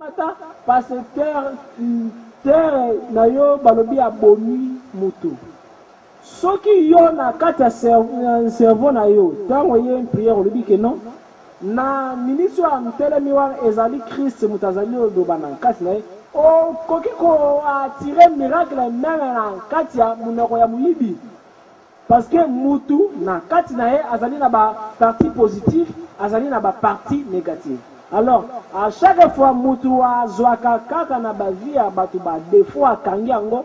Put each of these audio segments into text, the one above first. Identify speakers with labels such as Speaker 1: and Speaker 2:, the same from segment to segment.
Speaker 1: Mata parce que terre na yo balobi abomi mutu. Soki yo na kati ya cerveau na yo, tango ye prière olobi ke non. Na ministre wa mtelemi wa ezali Christ mutazali odoba na kati na ye. O koki ko attirer miracle même na kati ya munoko ya muyibi. Parce que mutu na kati na ye azali na ba partie positive, azali na ba partie négative. Alors, à chaque fois mutu wa zwaka kaka na ba vie ya batu ba défaut akangi yango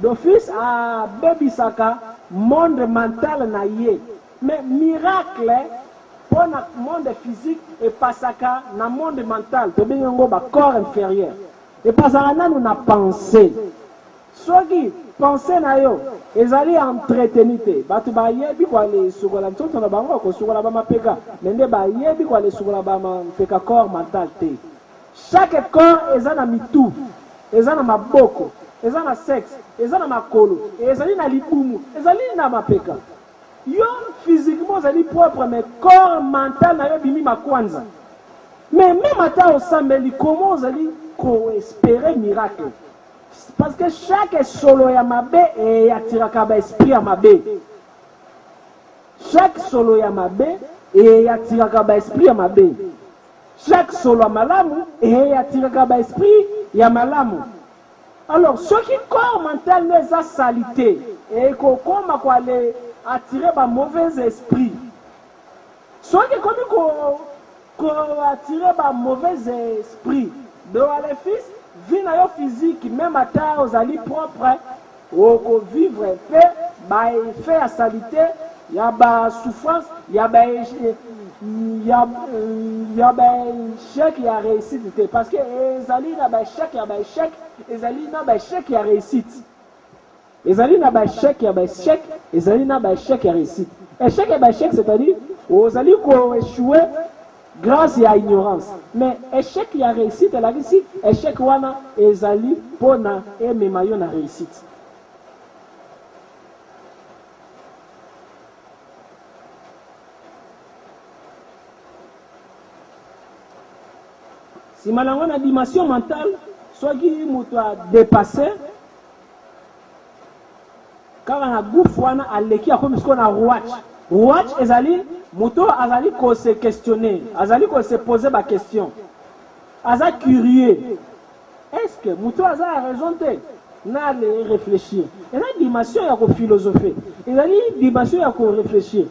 Speaker 1: d'office a bebisaka monde mental na ye. Mais miracle pour le monde physique et pasaka na monde mental, to bengo ba corps inférieur. Et pasaka na nous na pensée. Soki pensée na yo ezali entretenite. Batu ba yebi kwa le sukola mtoto na bango ko sukola ba mapeka. Nende ba yebi kwa le sukola ba mapeka corps mental te. Chaque corps ezana mitu, ezana maboko, ezana sexe, ezana makolo, ezali na libumu, ezali na mapeka. Yo physiquement ezali propre mais corps mental na yo bimi makwanza. Mais même ata osambeli comment ezali ko espérer miracle. Parce que chaque solo ya mabe et atiraka ba esprit ya mabe. Chaque solo ya mabe et atiraka ba esprit ya mabe. Chaque solo ya malamu et atiraka ba esprit ya malamu. Alors, ce qui corps mental les a salité et qu'on quoi les attirer par mauvais esprit. Ce qui comme attirer par mauvais esprit. Donc, les fils, vie na yo physique, même à ta aux alliés propres, ou vivre fait à salité, il y a ba souffrance, il y a ba chèque qui a réussite parce que les alliés na ba chèque, il y a ba chèque. Ezali na ba échec ya réussite. Ezali na ba échec ya ba échec, ezali na ba échec ya réussite. Échec ya ba échec c'est-à-dire ozali ko échouer grâce à ignorance. Mais échec ya réussite la réussite, échec wana ezali pona emema yo na réussite. Si malango na dimension mentale soit qui mutu a dépassé car on a goufouana à l'équipe comme ce qu'on a watch ezali mutu azali ko se questionner azali ko se poser ma question aza curieux est-ce que mutu aza raison te na le réfléchir et la dimension ya ko philosopher ezali dimension ya ko réfléchir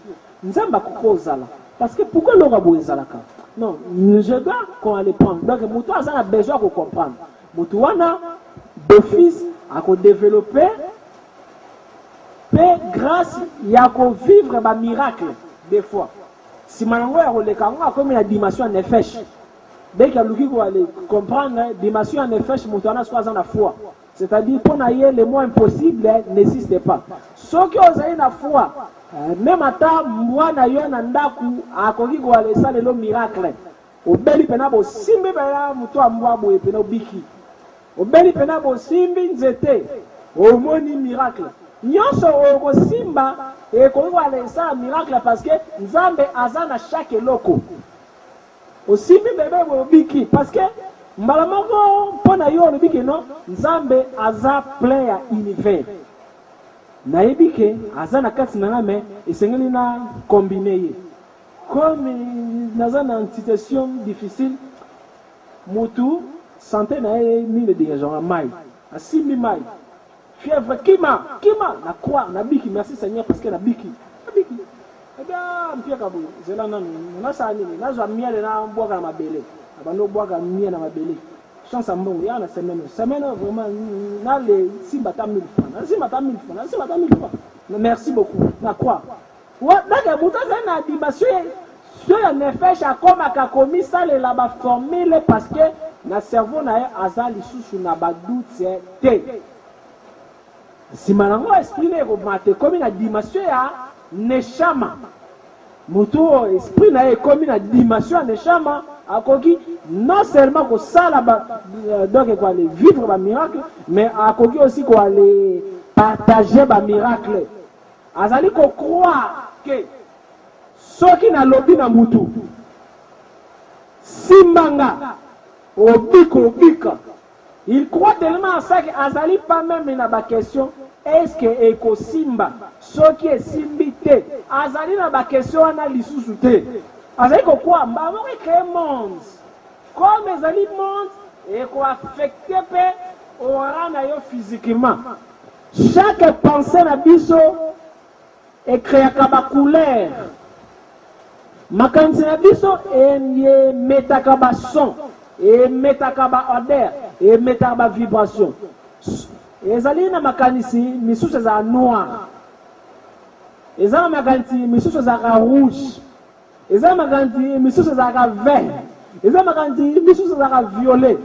Speaker 1: nzamba ko zala parce que pourquoi l'ora boezalaka non je dois qu'on allait prendre donc mutu aza a besoin de comprendre. Mutuana d'office à développer paix grâce à vivre un miracle des fois. Si malango ya kolekanga comme la dimension en effet. Dès que l'ouki va aller comprendre la dimension en effet, mutuana soit dans la foi. C'est-à-dire pour naïe le mot impossible n'existe pas. Ce qui ont la foi, même à ta moi naïe nandaku à koki ko aller ça le miracle. Au beli pena bo simbi ba mutu amwa bo pena biki. Obeli pena bo simbi nzete omoni miracle nyonso o simba e ko wale sa miracle parce que nzambe azana chaque eloko o simbi bebe bo biki parce que mbala moko pona yo le biki non nzambe aza plein ya univers na yebike azana kati na ngame esengeli na combiner comme nazana une situation difficile mutu santé na mille dirigeants à maille à 6000 mailles fièvre kima la croix na biki merci Seigneur parce que na biki eh bien mpia kabu zela nanu na sa nini na zo miele na boga na mabele abando boga miele na mabele chance mbongo ya na semaine vraiment na le simbata 1000 francs na simbata 1000 francs merci beaucoup na croix wa daga mutaza na dimension ce ne fait comme a commis ça la ba formule parce que na cerveau na aza lisusu na ba doute te si malango esprit ne romate comme na dimension ya neshama moto esprit na comme na dimension ya neshama akoki non seulement ko sala donc ko aller vivre ba miracle mais akoki aussi ko aller partager ba miracle azali ko croire que ce qui na lobi na mutu simbanga obika. Il croit tellement à ça que azali pas même na ba question est-ce que eko simba ce qui est simbité azali na ba question ana lisusu te azali ko quoi ba mo créer monde comme ezali monde et ko affecté pe aura na yo physiquement chaque pensée na biso et créer ba couleur makanisi na biso e metaka ba son et metaka ba odeur et metaka ba vibration ezali na makanisi misusu za noir ezali na makanisi misusu za rouge ezali na makanisi misusu za vert ezali na makanisi misusu za violet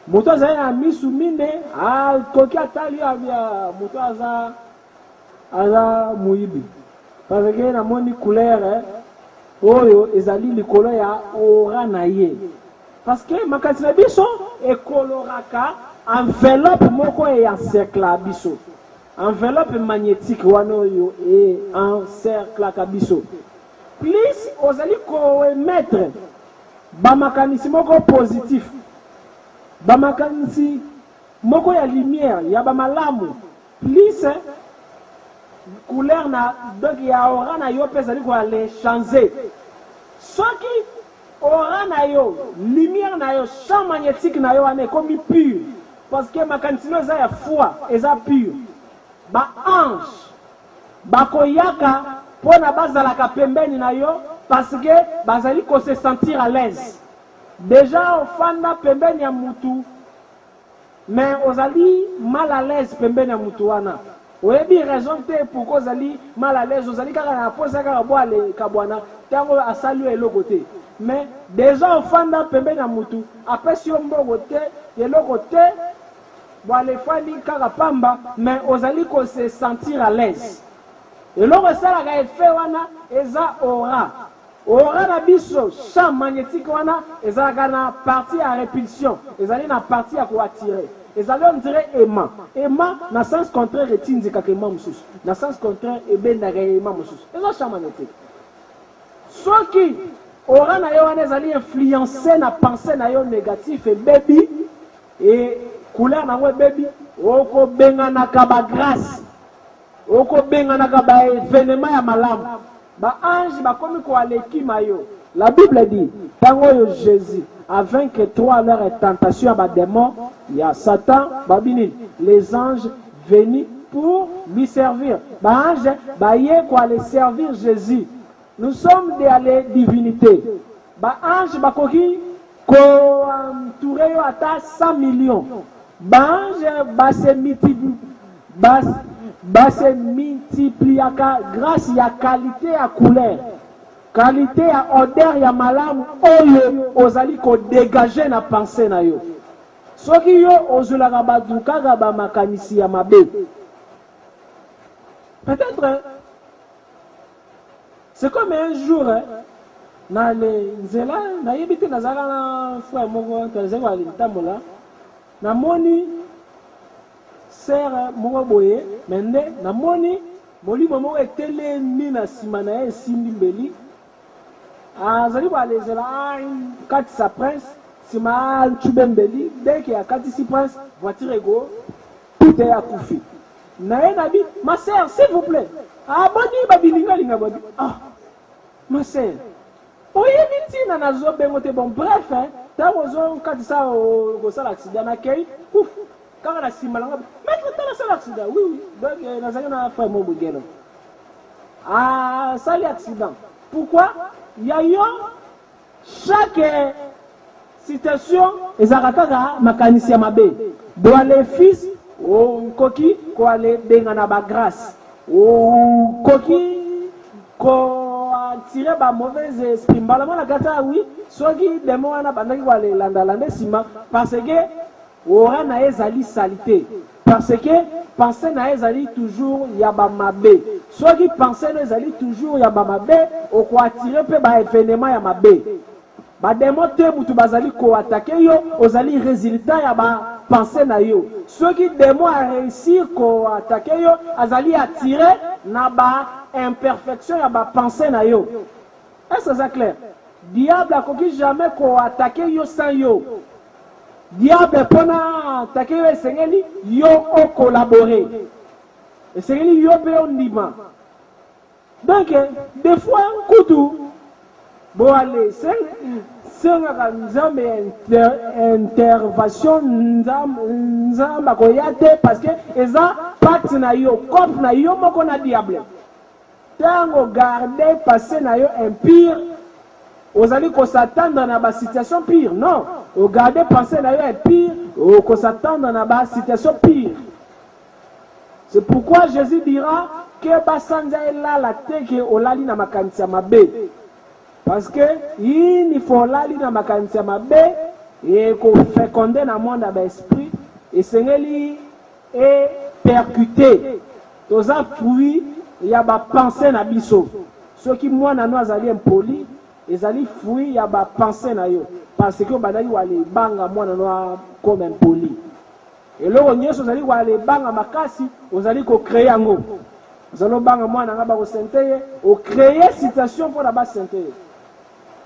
Speaker 1: moto azali na misu mine koki atali ya moto aza muibi parce que na moni couleur oyo ezali likolo ya aura na ye parce que makanisi na biso ekoloraka enveloppe moko e encercle biso enveloppe magnétique wana oyo e encercle biso plus ozali ko émettre ba makanisi moko positif ba makanisi moko ya lumière ya ba malamu plus couleur na donc ya aura na yo pesa liko aller changer soki aura na yo lumière na yo champ magnétique na yo ane comme pur parce que makanisi no za ya foi eza pur ba ange bakoyaka pona bazalaka pembeni na yo parce que bazali ko se sentir à l'aise déjà ofanda pembeni ya mutu mais ozali mal à l'aise pembeni ya mutu wana oyebi raison te pourquoi ozali mal à l'aise ozali kaka na posa kaka boale kabwana tango asali eloko te mais déjà ofanda pembeni ya mutu apesi yo mbongo te eloko te boale fali kaka pamba mais ozali ko se sentir à l'aise eloko esalaka effet wana eza aura aura na biso champ magnétique wana ezalaka na partie ya répulsion ezali na partie ya koattirer ezali on dirait aimant na sens contraire etinzikaka aimant mosusu na sens contraire ebendaka aimant mosusu eza champ magnétique soki aura na yo wana ezali influencé na pensée na yo négatif ebebi e couleur nango ebebi okobenganaka bagrâce okobenganaka baévénement ya malamu baange bakomi koalekima yo la Bible dit tango oyo Jésus a vaincre trois leurs tentations à badémon il y a Satan babinine les anges venus pour lui servir baange baye ko aller servir Jésus nous sommes des divinités baange bakoki ko entourer yo ata 100 millions baange base multipliaka grâce ya qualité ya couleur qualité ya odeur ya malamu oyo ozali ko dégager na pensée na yo soki yo ozulaka badukaka ba makanisi ya mabe peut-être c'est comme un jour na le nzela na yebite nazala na frère moko tazeko alimtambola na moni sœur moko boye mende na moni molimo moko etelemi na sima na ye esimbi mbeli azali koalezela katisa prince sima alchube mbeli deke akatisi prince voiture ego tout est akufi na ye nabi ma sœur s'il vous plaît aboni babilingalinga babi ma sœur oyebi ntina nazobengo te bon bref ntango ozokatisa kosala accident nakei ouf quand on a si mal, mais tu as un accident, oui, donc nous avons un frère Mobugeno. Ah, ça l'accident. Pourquoi? Il y a eu chaque situation, ils ont makanisi mabe. Doit les fils, ou koki, ko aller dengana ba grâce, ou koki, ko tirer ba mauvais esprit. Balama la gata oui, soit qui demo ana bandaki ko aller landa sima, parce que aura na ezali salité parce que penser na ezali toujours ya ba mabe soit qui penser na ezali toujours ya ba mabe o ko attirer pe ba événement ya mabe ba démonter mutu bazali ko attaquer yo ozali résultat ya ba penser na yo soit qui démon a réussir ko attaquer yo azali attirer na ba imperfection ya ba penser na yo est-ce que c'est clair diable akoki jamais ko attaquer yo sans yo. Diable pona attaquer yo esengeli yo o collaborer. Esengeli yo pe ondima. Donc des fois kutu bon allez c'est une intervention nzamba koyate parce que eza pacte na yo contre na yo moko na diable. Tango garder passer na yo impire. Vous allez s'attendre dans la situation pire. Non. Vous gardez penser d'ailleurs pire. Vous s'attendre dans la situation pire. C'est pourquoi Jésus dira que Basanza est là la tête que Olali na makantia mabe. Parce que il faut Olali na makantia mabe et qu'on féconder dans le monde à l'esprit et Seigneur est percuté. Tous les fruits, il y a des pensées na biso. Ceux qui moi na nous allés impoli. Les alliés fruits, il y a des pensées na yo. Parce que badai wale banga mwana noa comme impoli. Et là on y est, vous allez wale banga makasi, vous allez créer un mot. Vous allez banga mwana ngaba ko senteye, au créer situation pour la base senteye.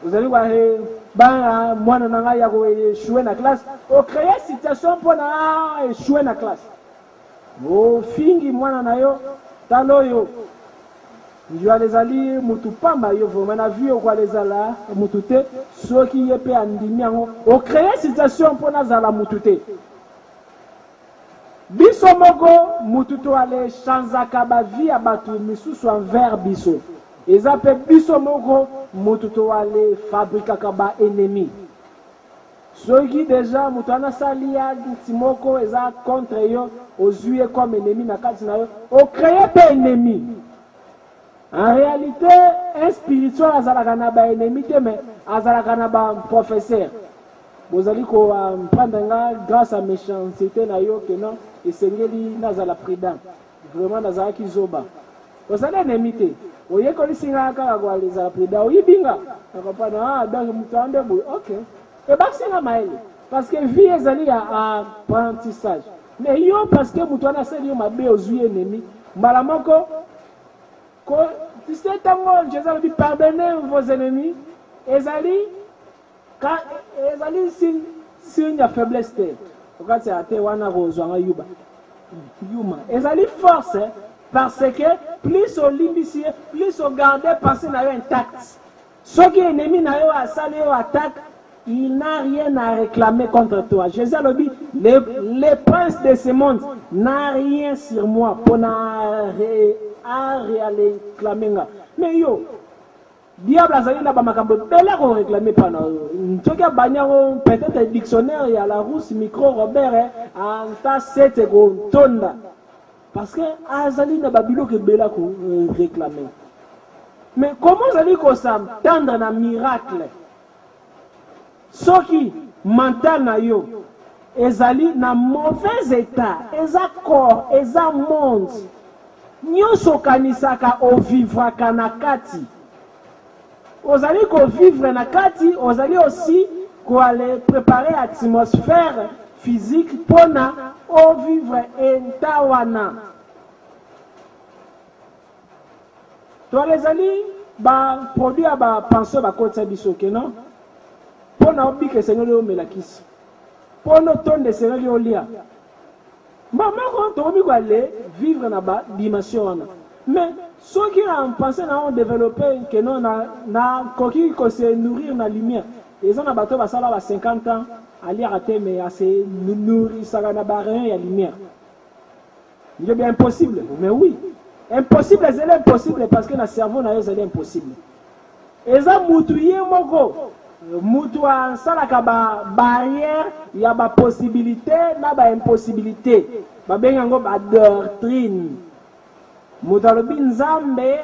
Speaker 1: Vous allez wale banga mwana nanga ya ko échouer na classe, au créer situation pour na échouer na classe. Au fingi mwana na yo, talo yo. Je les alliés mutupamba yo vraiment vu quoi les ala mutute ceux qui est pe andimi ngo o créer situation pour nazala mutute biso moko mututo ale chanzaka ba vie abatu misusu envers biso eza pe biso moko mututo ale fabrika kaba ennemi ceux qui déjà mutana salia timoko eza contre yo ozuye comme ennemi na kati na yo o créer pe ennemi. En réalité, un spirituel azalaka na ba ennemi mais azalaka na ba professeur. Vous allez prendre grâce à méchanceté na yo que non et sengeli nazala prudent. Vraiment nazala ki zoba. Vous allez ennemi. Oye ko lisinga ka kwa les prudent. Oyi binga. Akopana donc mutande boy. OK. Et ba singa maele parce que vie ezali à apprentissage. Mais yo parce que mutana seli yo mabe ozuye ennemi. Malamoko tu sais, Jésus a dit pardonnez vos ennemis. Ezali signe de faiblesse. Quand c'est à Tewana Rozwanga Yuba. Ezali force parce que plus au limicier, plus au garder passer na yo intact. Ceux qui ennemis na yo a salé yo attaque, il n'a rien à réclamer contre toi. Jésus a dit les princes de ce monde n'a rien sur moi pour à réclamer. Mais yo, diable a zali na ba makambo bela ko réclamer pas na yo. Ntoka banyango peut-être dictionnaire ya la rousse micro Robert en ta 7 ko tonda. Parce que azali na babilo ke bela ko réclamer. Mais comment zali ko s'attendre na miracle? Soki mental na yo ezali na mauvais état, eza corps, eza monde. Nyonso kanisaka o vivre na kati. Ozali ko vivre na kati, ozali aussi ko aller préparer atmosphère physique pona o vivre entawana. To les ali ba produit ba penser ba kotsa biso ke non? Pona obi ke Seigneur o melakisi. Pona tonde Seigneur o lia. Maman, quand on veut vivre dans la dimension, mais ceux qui ont pensé à développer, que non, qui se nourrir dans la lumière, ils ont un bateau à 50 ans, à lire à terre, mais à se nourrir, ça n'a pas rien à la lumière. Il est bien impossible, mais oui. Impossible, c'est impossible parce que le cerveau n'a pas impossible. Ils ont moutouillé mon go. Moutoua, ça la barrière, il y a des possibilités, il y a des impossibilités. Il y a des doctrines. Moutalobi nzambe,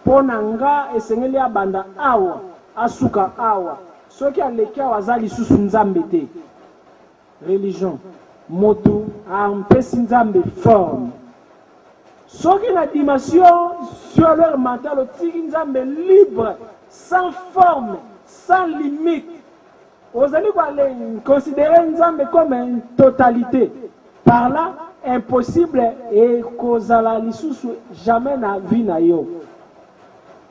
Speaker 1: ponanga, et sengeli abanda awa, asuka awa. Ce qui a le cas, wazali susu nzambe te. Religion. Motu, ampesi nzambe forme. Ce qui a la dimension sur leur mental, tiki nzambe libre, sans forme. Sans limite. Vous allez considérer Nzambe comme une totalité. Par là, impossible et causala lisusu jamais na vie na yo.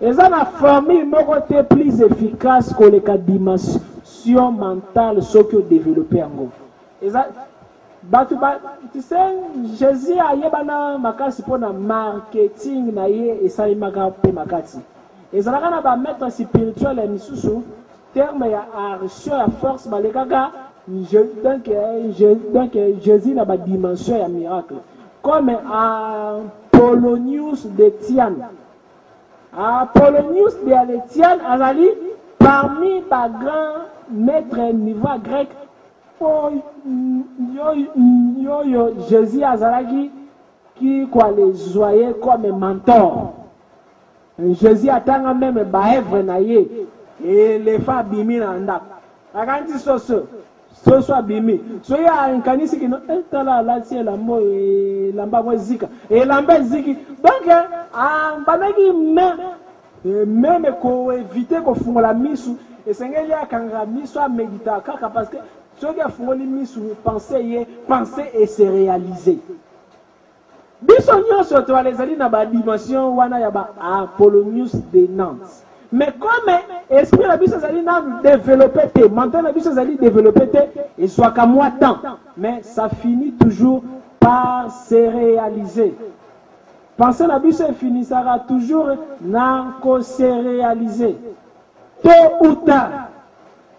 Speaker 1: Et ça, la formule est plus efficace que les dimension mentale, ce que développé en gros. Et ça, tu sais, Jésus a yébana makasi pour le marketing na yé et ça il m'a gardé makati. Et ça va mettre spirituel et misusu terme ya action ya force balekaga donc Jésus n'a pas dimension ya miracle. Comme Apollonius de Tian. Apollonius de Tian azali parmi les grands maîtres niveau grec. Jésus azalaki qui quoi les joyeux comme mentor. Jésus attend même baèvre na ye et les femmes bimi na ndak. Akanti soso bimi. So ya nkanisi kino etala la tie la mo e lamba mo zika. Et lamba ziki. Donc banaki même ko éviter ko fungola misu et sengeli akanga misu a méditer kaka parce que ceux qui a fungoli misu penser et se réaliser. Bisogno surtout les alliés na ba dimension wana ya ba Apollonius de Nantes. Mais comme esprit la biso zali na développer té, maintenant la biso zali développer té et soit qu'à moi temps, mais ça finit toujours par se réaliser. Penser la biso finira toujours na ko se réaliser. Tôt ou tard,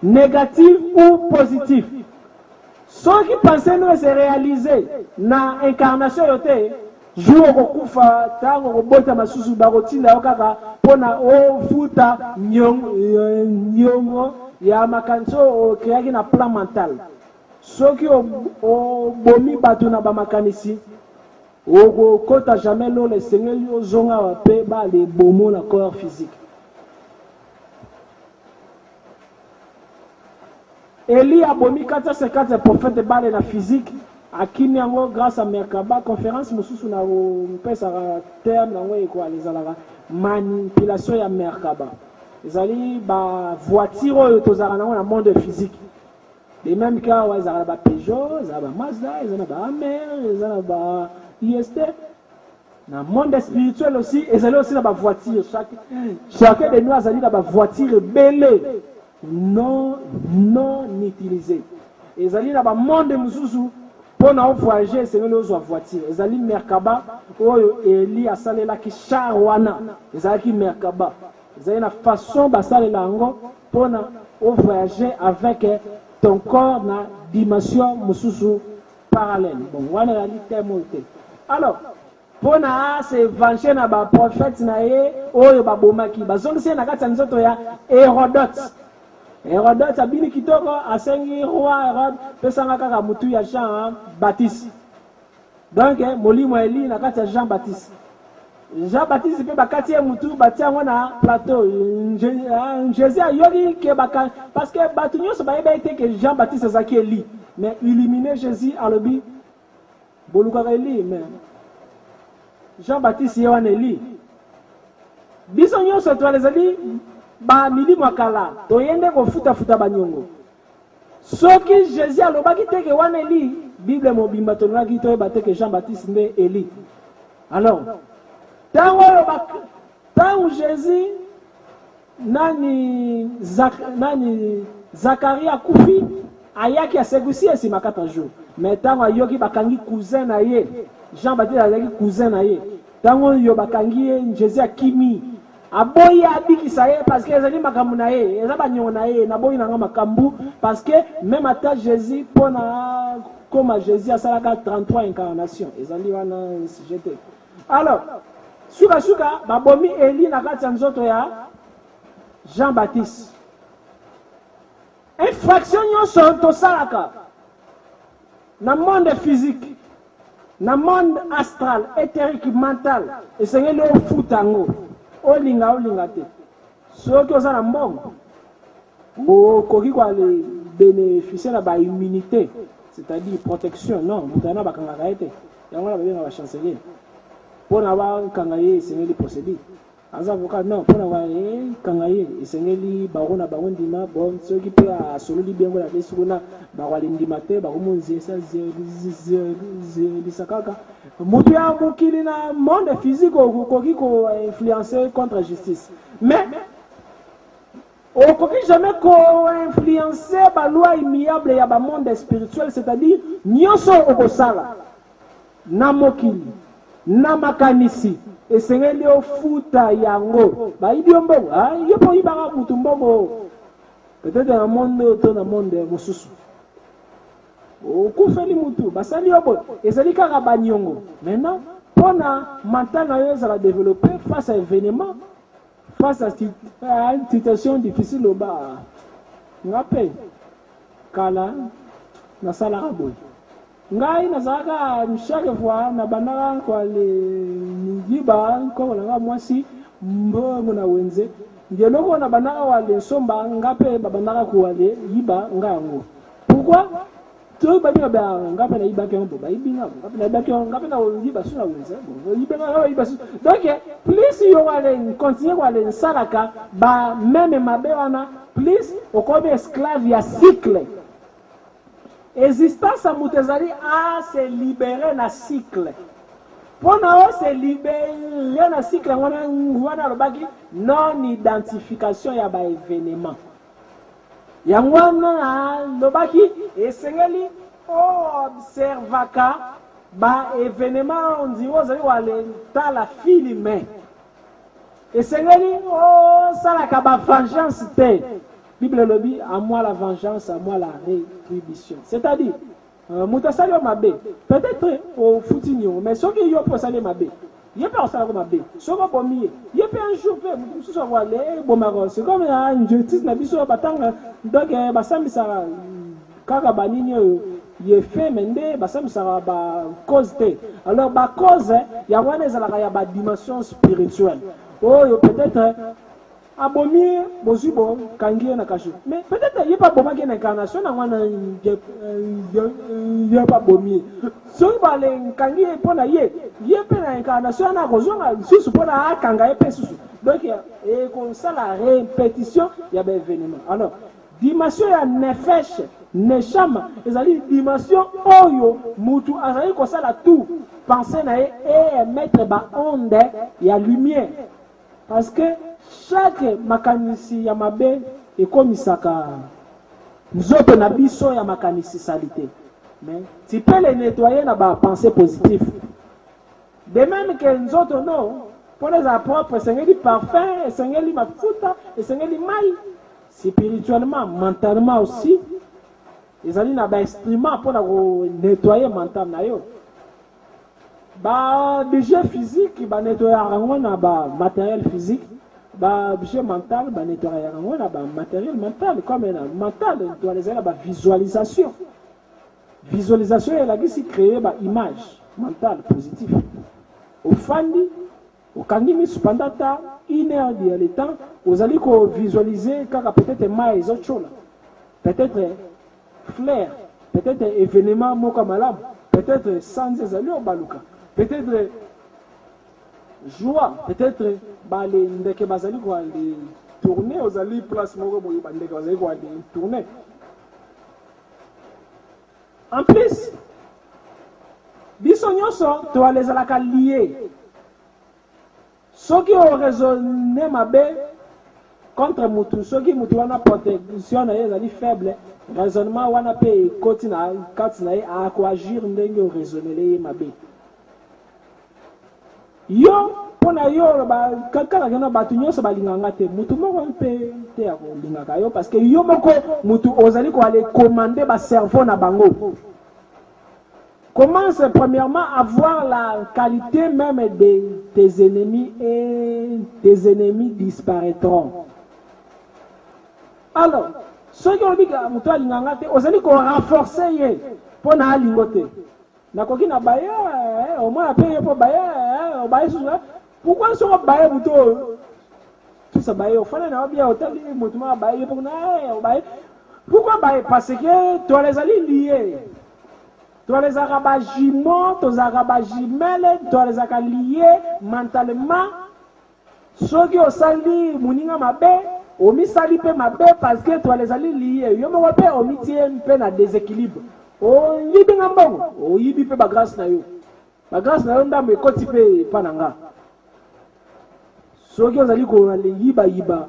Speaker 1: négatif ou positif. Ceux qui pensaient nous se réaliser na incarnation yote jour au kufa tango robota masusu barotinda okaka pona o futa nyongo ya makanso o créaki na plan mental. Ceux qui o bomi batu na ba makanisi o kota jamais lo le seigneur yo zonga wa pe ba les bomo na corps physique. Eli a bomi 450 prophètes de balle na physique. Akini yango grâce à Merkaba conférence mususu na pesa terme nango ekwa les manipulation ya Merkaba. Ezali ba voiture oyo tozala nango na monde physique. Les mêmes cas wa ezala ba Peugeot, ezala ba Mazda, ezala ba Hummer, ezala ba IST. Na monde spirituel aussi, ezali aussi na ba voiture. Chacun de nous azali na ba voiture belle non utilisée. Ezali na ba monde mususu pour nous voyager, c'est nous la voiture. Ezali Merkaba, oyo Eli a salé la ki charwana. Ezali ki Merkaba. Ezali na façon ba salé la ngo pour nous voyager avec ton corps na dimension mususu parallèle. Bon, wana la lité. Alors, pour nous se venger na ba prophète na ye oyo ba bomaki. Ba zongisi na kati nzoto ya Hérodote. Hérodote abini kitoko asengi roi Hérode pesanga kaka mutu ya Jean Baptiste. Donc molimo Eli na kati ya Jean Baptiste. Jean Baptiste pe bakati mutu batia na plateau. Jésus a yori ke baka parce que batu nyonso ba yeba que Jean Baptiste azaki Eli. Mais éliminer Jésus à lobi boluka Eli mais Jean Baptiste yewana Eli. Biso nyonso to les ali ba mili makala toyende ko futa banyongo soki Jésus alobaki teke wana Eli Bible mobimba tonaki to ba teke Jean Baptiste nde Eli. Alors tango Jésus nani Zacharia kufi ayaki asegusi esi makata jour mais tango ayoki bakangi cousin na ye Jean Baptiste azaki cousin na ye tango yo bakangi Jésus akimi aboyi abikisa ye parce que ezali makambu na ye eza banyongo na ye naboyi nanga makambu parce que même ata Jésus pona comme Jésus asalaka 33 incarnations ezali wana sujet. Alors suka babomi Eli na kati ya nzoto ya Jean Baptiste. Infraction nyonso tosalaka na monde physique na monde astral éthérique mental esengeli ofutango olinga te soki oza na mbongo okoki kwa le bénéficier na ba immunité c'est-à-dire protection non mutana bakangaka ete yango na babenga ba chancelier pona ba kanga ye esengeli procédure avocat non pour avoir kangaye esengeli barona bango ndima bon ceux qui peut à solo libengo la lesuna bawali ndima te bakomonzi ça lisakaka mutu ya mokili na monde physique okoki ko influencer contre justice mais okoki jamais ko influencer ba loi immuable ya ba monde spirituel, c'est-à-dire nyonso okosala na mokili na makanisi esengeli ofuta yango bayibi mbongo yopo yibaka mutu mbongo peut-être na monde to na monde mosusu okufeli mutu basali yobo ezali kaka banyongo maintenant pona mental na yo ezala développer face à événement face à une situation difficile au bas ngape kala na sala boy ngai nazaka chaque fois na banaka kwa le ngiba ko na mwasi mbongo na wenze ngeloko na banaka wale somba ngape babanaka ko wale yiba ngango pourquoi to ba bien ba ngape na yiba ke ba yibi ngape na yiba ke ngape na yiba suna wenze yiba na yiba donc plus yo wale continuer wale salaka ba même mabe wana plus okobe esclave ya cycle. Existence à Moutezali a se libérer na cycle. Pour nous se libérer na cycle, on a non identification ya ba événement. Yangwana lobaki esengeli observaka ba événement on dit ozali wale ta la filme. Esengeli salaka ba vengeance te. Bible le dit, à moi la vengeance, à moi la rétribution. C'est-à-dire, Moutasali Mabe, peut-être au Foutignon, mais ce qui y a pour saler Mabe, il n'y a pas au salaire Mabe, ce qui est mieux, il n'y a pas un jour, c'est comme une justice, n'a pas battant, donc, Bassam Sara, Karabani, il est fait, mais Bassam Sara, cause. Alors, cause, il y a une dimension spirituelle. Oh, peut-être. Abomi bozubo kangie na kashu mais peut-être il pas boma qui incarnation na wana il pas bomi so ba le kangie pona ye pe na incarnation na kozonga susu pona akanga ye pe susu donc et comme ça la répétition il y a des événements alors dimension ya nefesh neshama ezali dimension oyo mutu azali ko sala tout penser na et mettre ba onde ya lumière parce que chaque makanisi ya mabe ekomisaka nzoto na biso ya makanisi salité mais tu peux les nettoyer na ba pensée positive de même que nzoto non pour les propres sengeli parfum sengeli mafuta sengeli mai spirituellement mentalement aussi ezali na ba instrument pour nettoyer mental na yo ba budget physique ba nettoyer rango na ba matériel physique ba budget mental ba nettoyer rango na ba matériel mental comme na mental doit les ba visualisation elle a qui créer ba image mentale positive au fandi au kangimi supandata 1 heure de temps vous allez ko visualiser car peut-être mai les autres choses peut-être flair peut-être événement moko malam peut-être sans ezali au baluka peut-être joie, peut-être les ndeke bazali kwa les tourner aux alliés place moko boye bandeke bazali kwa les tourner. En plus, biso nyonso to les alaka lié. Ceux qui ont raisonné mabe contre mutu, ceux qui mutu wana protection na ezali faible, raisonnement wana pe koti na kati na a ko agir ndenge o raisonner mabe. Yo pona yo ba kaka na batu nyonso balinganga te mutu moko mpe te ya kolingaka yo parce que yo moko mutu ozali ko aller commander ba cerveau na bango. Commence premièrement à voir la qualité même de tes ennemis et tes ennemis disparaîtront. Alors, ceux qui ont dit que mutu alinganga te ozali ko renforcer ye pona alingote. Nakoki na baye au moins payer pour baye au baye sous pourquoi sont baye buto tout ça baye au fana na bien hôtel mutuma baye pour na au baye pourquoi baye parce que toi les alliés liés toi les arabes jumeaux toi les arabes jumelles toi les liés mentalement soki osali muninga mabe omisali pe mabe parce que toi les ali liés yo moko pe omitie pe na déséquilibre oyibi nga mbongo oyibi pe bagrâce na yo ndambo ekoti pe pa na nga soki ozali koyiba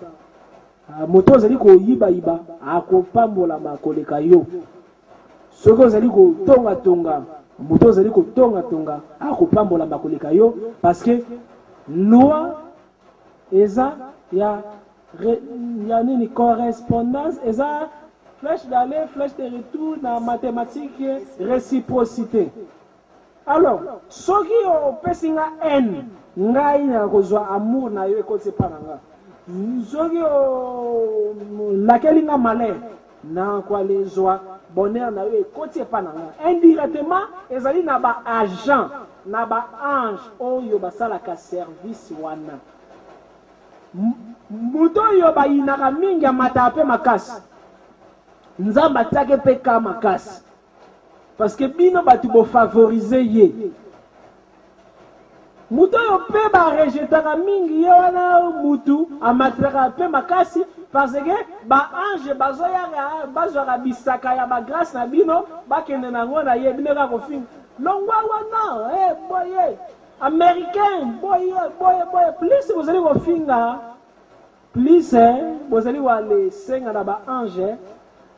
Speaker 1: moto ozali koyiba akopambolama koleka yo soki ozali kotonga moto ozali kotonga akopambolama koleka yo parce que loi eza ya nini correspondance eza flèche d'aller flèche de retour na mathématique réciprocité. Alors soki opesi nga n ngai na kozwa amour na yo ekoti pa na nga soki lakeli nga malheur na kwalezwa bonheur na yo ekoti pa na nga indirectement ezali na ba agent na ba ange oyo basalaka service wana muto oyo bayinaka mingi amata pe makasi nzambe atiaki mpe ka makasi parce que bino batu bofavorize ye muto oyo mpe barejetaka mingi ye wana mutu amataka mpe makasi parce que baange bazwaka bisaka ya bagrâce na bino bakende nango na ye bino kaka kofinga longwa wana boye américain boye plus bozali kofinga plus bozali wale senga na baange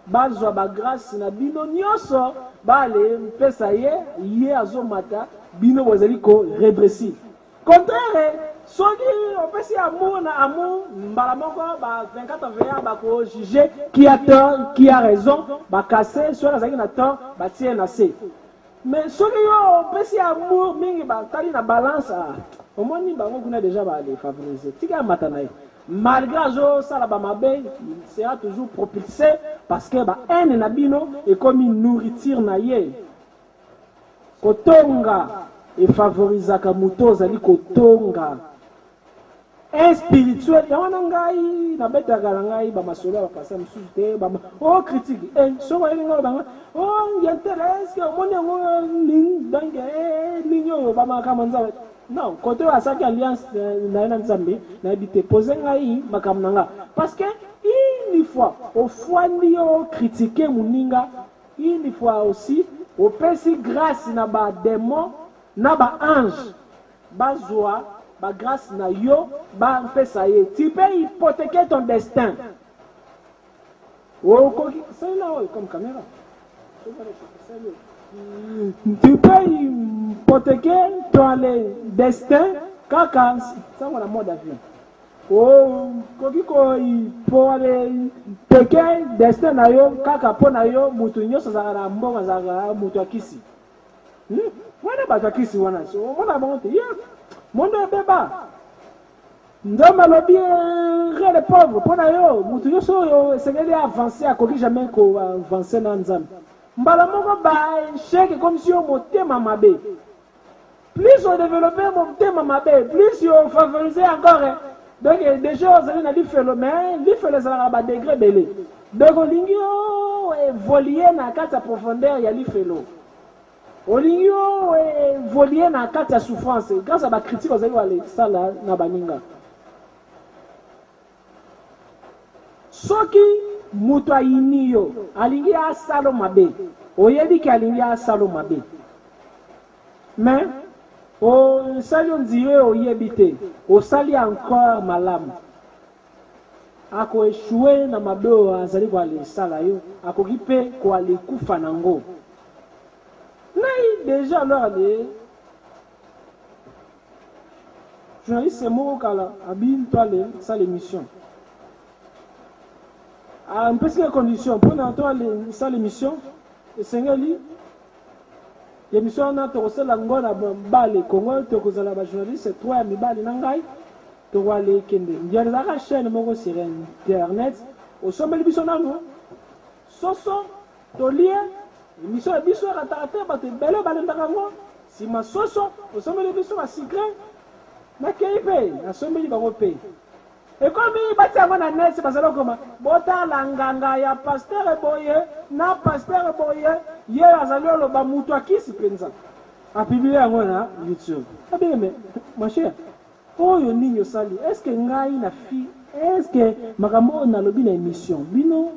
Speaker 1: bazwa bagrâce na bino nyonso bale mpesa ye azomata bino bozali ko régressif contraire soki opesi amour na amour mbala moko ba 24 veillants bako juger qui a tort qui a raison bakase soki azalaki na tort batie na se mais soki yo opesi amour mingi batali na balance omoni bango kuna déjà bale favoriser tika mata na ye malgré azosala bamabe il sera toujours propulsé parce que haine na bino ekomi nourriture na ye kotonga efavorisaka moto ozali kotonga inspirituel yango na ngai nabetaka na ngai bamasolo ya bapasa mosusu te critique soko oyelinga bango intéresse omoni yango donc nini oyo bamakama nzambe non côté asaki alliance na ye na nzambe nayebi te pose ngai makambo na nga parce que une fois ofwandi yo critiquer moninga une fois aussi opesi grâce na badémon na baange bazwa bagrâce na yo bampesa ye tu peux hypothéquer ton destin c'est là comme caméra tu peux hypothéquer ton destin kaka sango na mode avion koki hypothéquer destin na yo kaka mpo na yo mutu nyonso azalaka na mbongo azalaka mutu akisi wana bato akisi wana omona bango te mondo ebeba nzambe alobi rien de pauvre mpo na yo mutu nyonso oyo esengeli avance akoki jamais koavance na nzambe mbala moko baéchec comme si yo motema mabe plus odéveloppe motema mabe plus yo favoriser encore donc déjà ozali na lifelo mais lifelo ezalaka badegré ebele donc olingi yo évoluer na kati ya profondeur ya lifelo olingi yo évoluer na kati ya souffrance grâce à bacritique ozali walisala na baninga soki mutu ayini yo alingi asala mabe oyebi ke alingi asala mabe mais osali ondire oyebi te osali encore malamu akoeshue na mabe oyo azali koalisala yo akoki mpe koalikufa nango ngai déjà alors journaliste moko kala abi toale sala émission mpesi ke condition mpona toale sala émission esengeli émission wana tokosala ngo na bale kongo tokozala bajournaliste 3 ya mibali na ngai tokoale ekende ndializaka chaîne moko sur internet osombeli biso nano soso tolie émission ya biso ekataka te bato ebele balendaka yango nsima soso osombeli biso basigre nakei mpe nasombeli bango mpe ekomi batia yango na nesi bazala koma botala nganga ya paster boye na paster boye ye azali oloba mutu akisi mpenza apiblie yango na youtube abeme ma chère oyo nini osali est-ce que ngai na fi est-ce que makambo na lobi na émission bino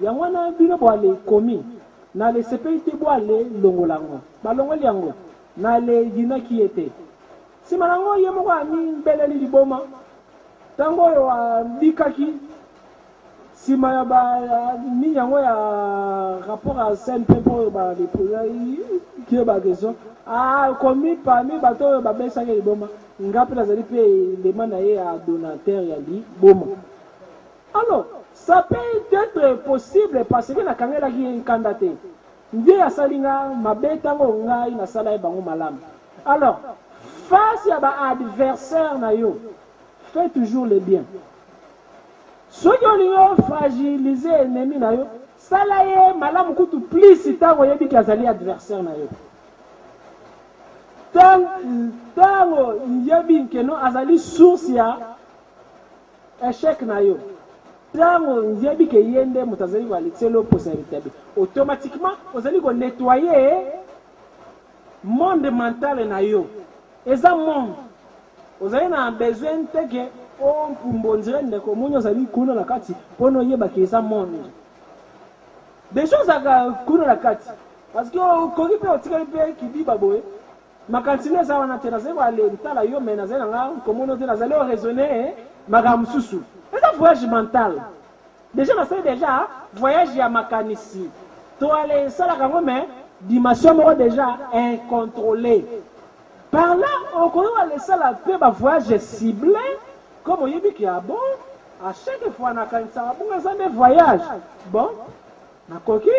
Speaker 1: yango na bino boale komi na le CPIT boale longolango balongoli yango na le dina ki ete si malango ye moko ami beleli liboma tango yo bikaki si ma ba ni yango ya rapport à CNP pour ba les projets qui ba question komi parmi bato ba besa ke liboma ngapi nazali pe les manaye à donateur ya liboma. Alors ça peut être possible parce que la kangela ki enkandate ndiye asalinga mabetango ngai na sala bango malamu. Alors face à ba adversaire na yo fais toujours le bien. Ceux qui ont fragilisé l'ennemi na yo sala ye malamu kutu plus tango yebi ki azali adversaire na yo. Tango yebi ke no azali source ya échec na yo. Tango yebi ke yende mutazali wa litselo possibilité automatiquement vous allez nettoyer monde mental na yo. Eza monde vous avez un besoin que on pumbonzire ndeko munyo zali kuna na kati pono yeba ke eza monde. Des choses à kuna na kati parce que koki pe otikali pe kibi baboye makantine za wana tena zeba ale ntala yo mena zela nga komono tena zali raisonner magamsusu. Eza voyage mental. Déjà on sait déjà voyage ya makanisi. Toi les sala kango mais dimension moko déjà incontrôlée. Par là, on connaît les salles à faire un voyage ciblé, comme on dit qu'il y a bon, à chaque fois, on a un voyage. Bon, on a coquille,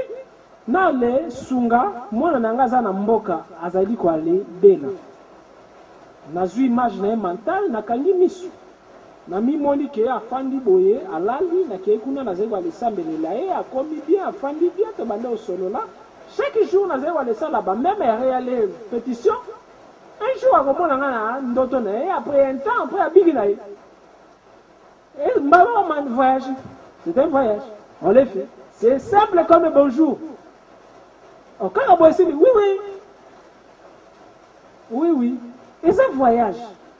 Speaker 1: on a les sunga, moi, on a un mboka, azali kwa le bena. On a une image mentale, on a kali misu. On a mis mon lit qui a fandi boye, à l'ali, on a qui kuna na zewa les sambele lae, a commis bien, a fandi bien, te bande au solo là. Chaque jour, on a zewa les salles là-bas, même réel pétition. Un jour, à comment on a après un temps, après à Biginaï. Et maman voyage. C'est un voyage. On l'a fait. C'est simple comme un bonjour. Quand on voit ici, oui, oui. Oui, oui. Et c'est un voyage.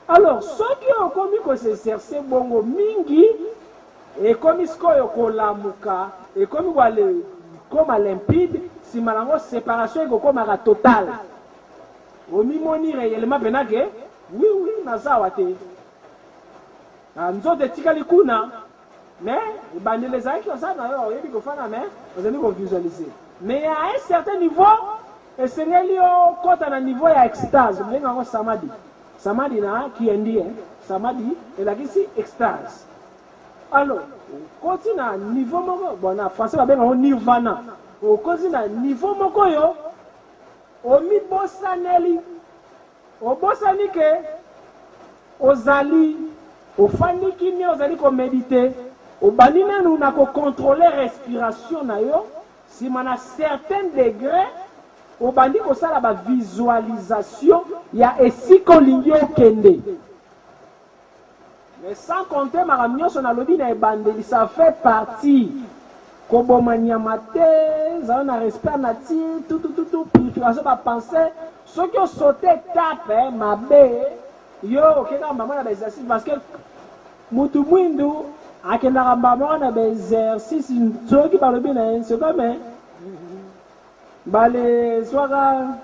Speaker 1: Alors, ceux qui ont commis que c'est cercé bongo mingi, et comme ils sont la mouka, et comme à limpide, si malango séparation est comme à totale. Omimoni réellement benake oui oui nazawa te nzo de tikali kuna mais bandele zaki ça na yo yebi ko fana mais vous allez vous visualiser mais à un certain niveau et c'est lio kota na niveau ya extase mais ngo samadi na qui ndi samadi et la kisi extase. Alors continue na niveau moko bona français ba benga nirvana o continue na niveau moko yo omi bosaneli obosani ke ozali ofaniki ni ozali ko méditer obani nanu na ko contrôler respiration na yo si mana certain degré obandi ko sala ba visualisation ya esiko lingi okende mais sans compter makamio na lobi na ebandeli ça fait partie koboma nyamate za na respect na ti tout purification ba penser ceux qui ont sauté tape mabe yo okeka mama na exercice parce que mutu mwindu akenda mama na exercice ceux qui parlent bien c'est comme bale soga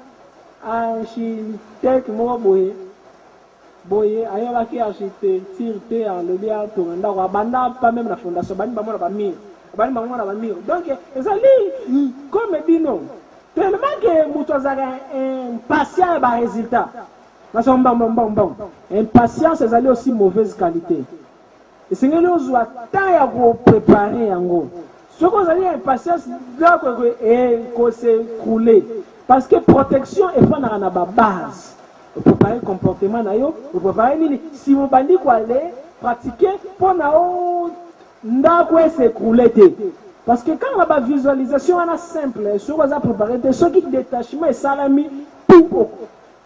Speaker 1: architecte mo boye ayo ki architecture te en le bien to nda kwa banda pas même la fondation bani ba mo ba mire bani ba mo na ba mire donc ezali comme bino tellement que mutozaka impatient ba résultat parce que bon impatience ezali aussi mauvaise qualité et c'est ngelo zwa temps ya ko préparer yango ce qu'on a dit impatience là ko se couler parce que protection est pas na ba base pour préparer comportement na yo pour préparer nini si vous bandi ko aller pratiquer pour na o ndako s'écrouler te parce que quand on a la visualisation on a simple ce qu'on a préparé ce qui détachement et salami tout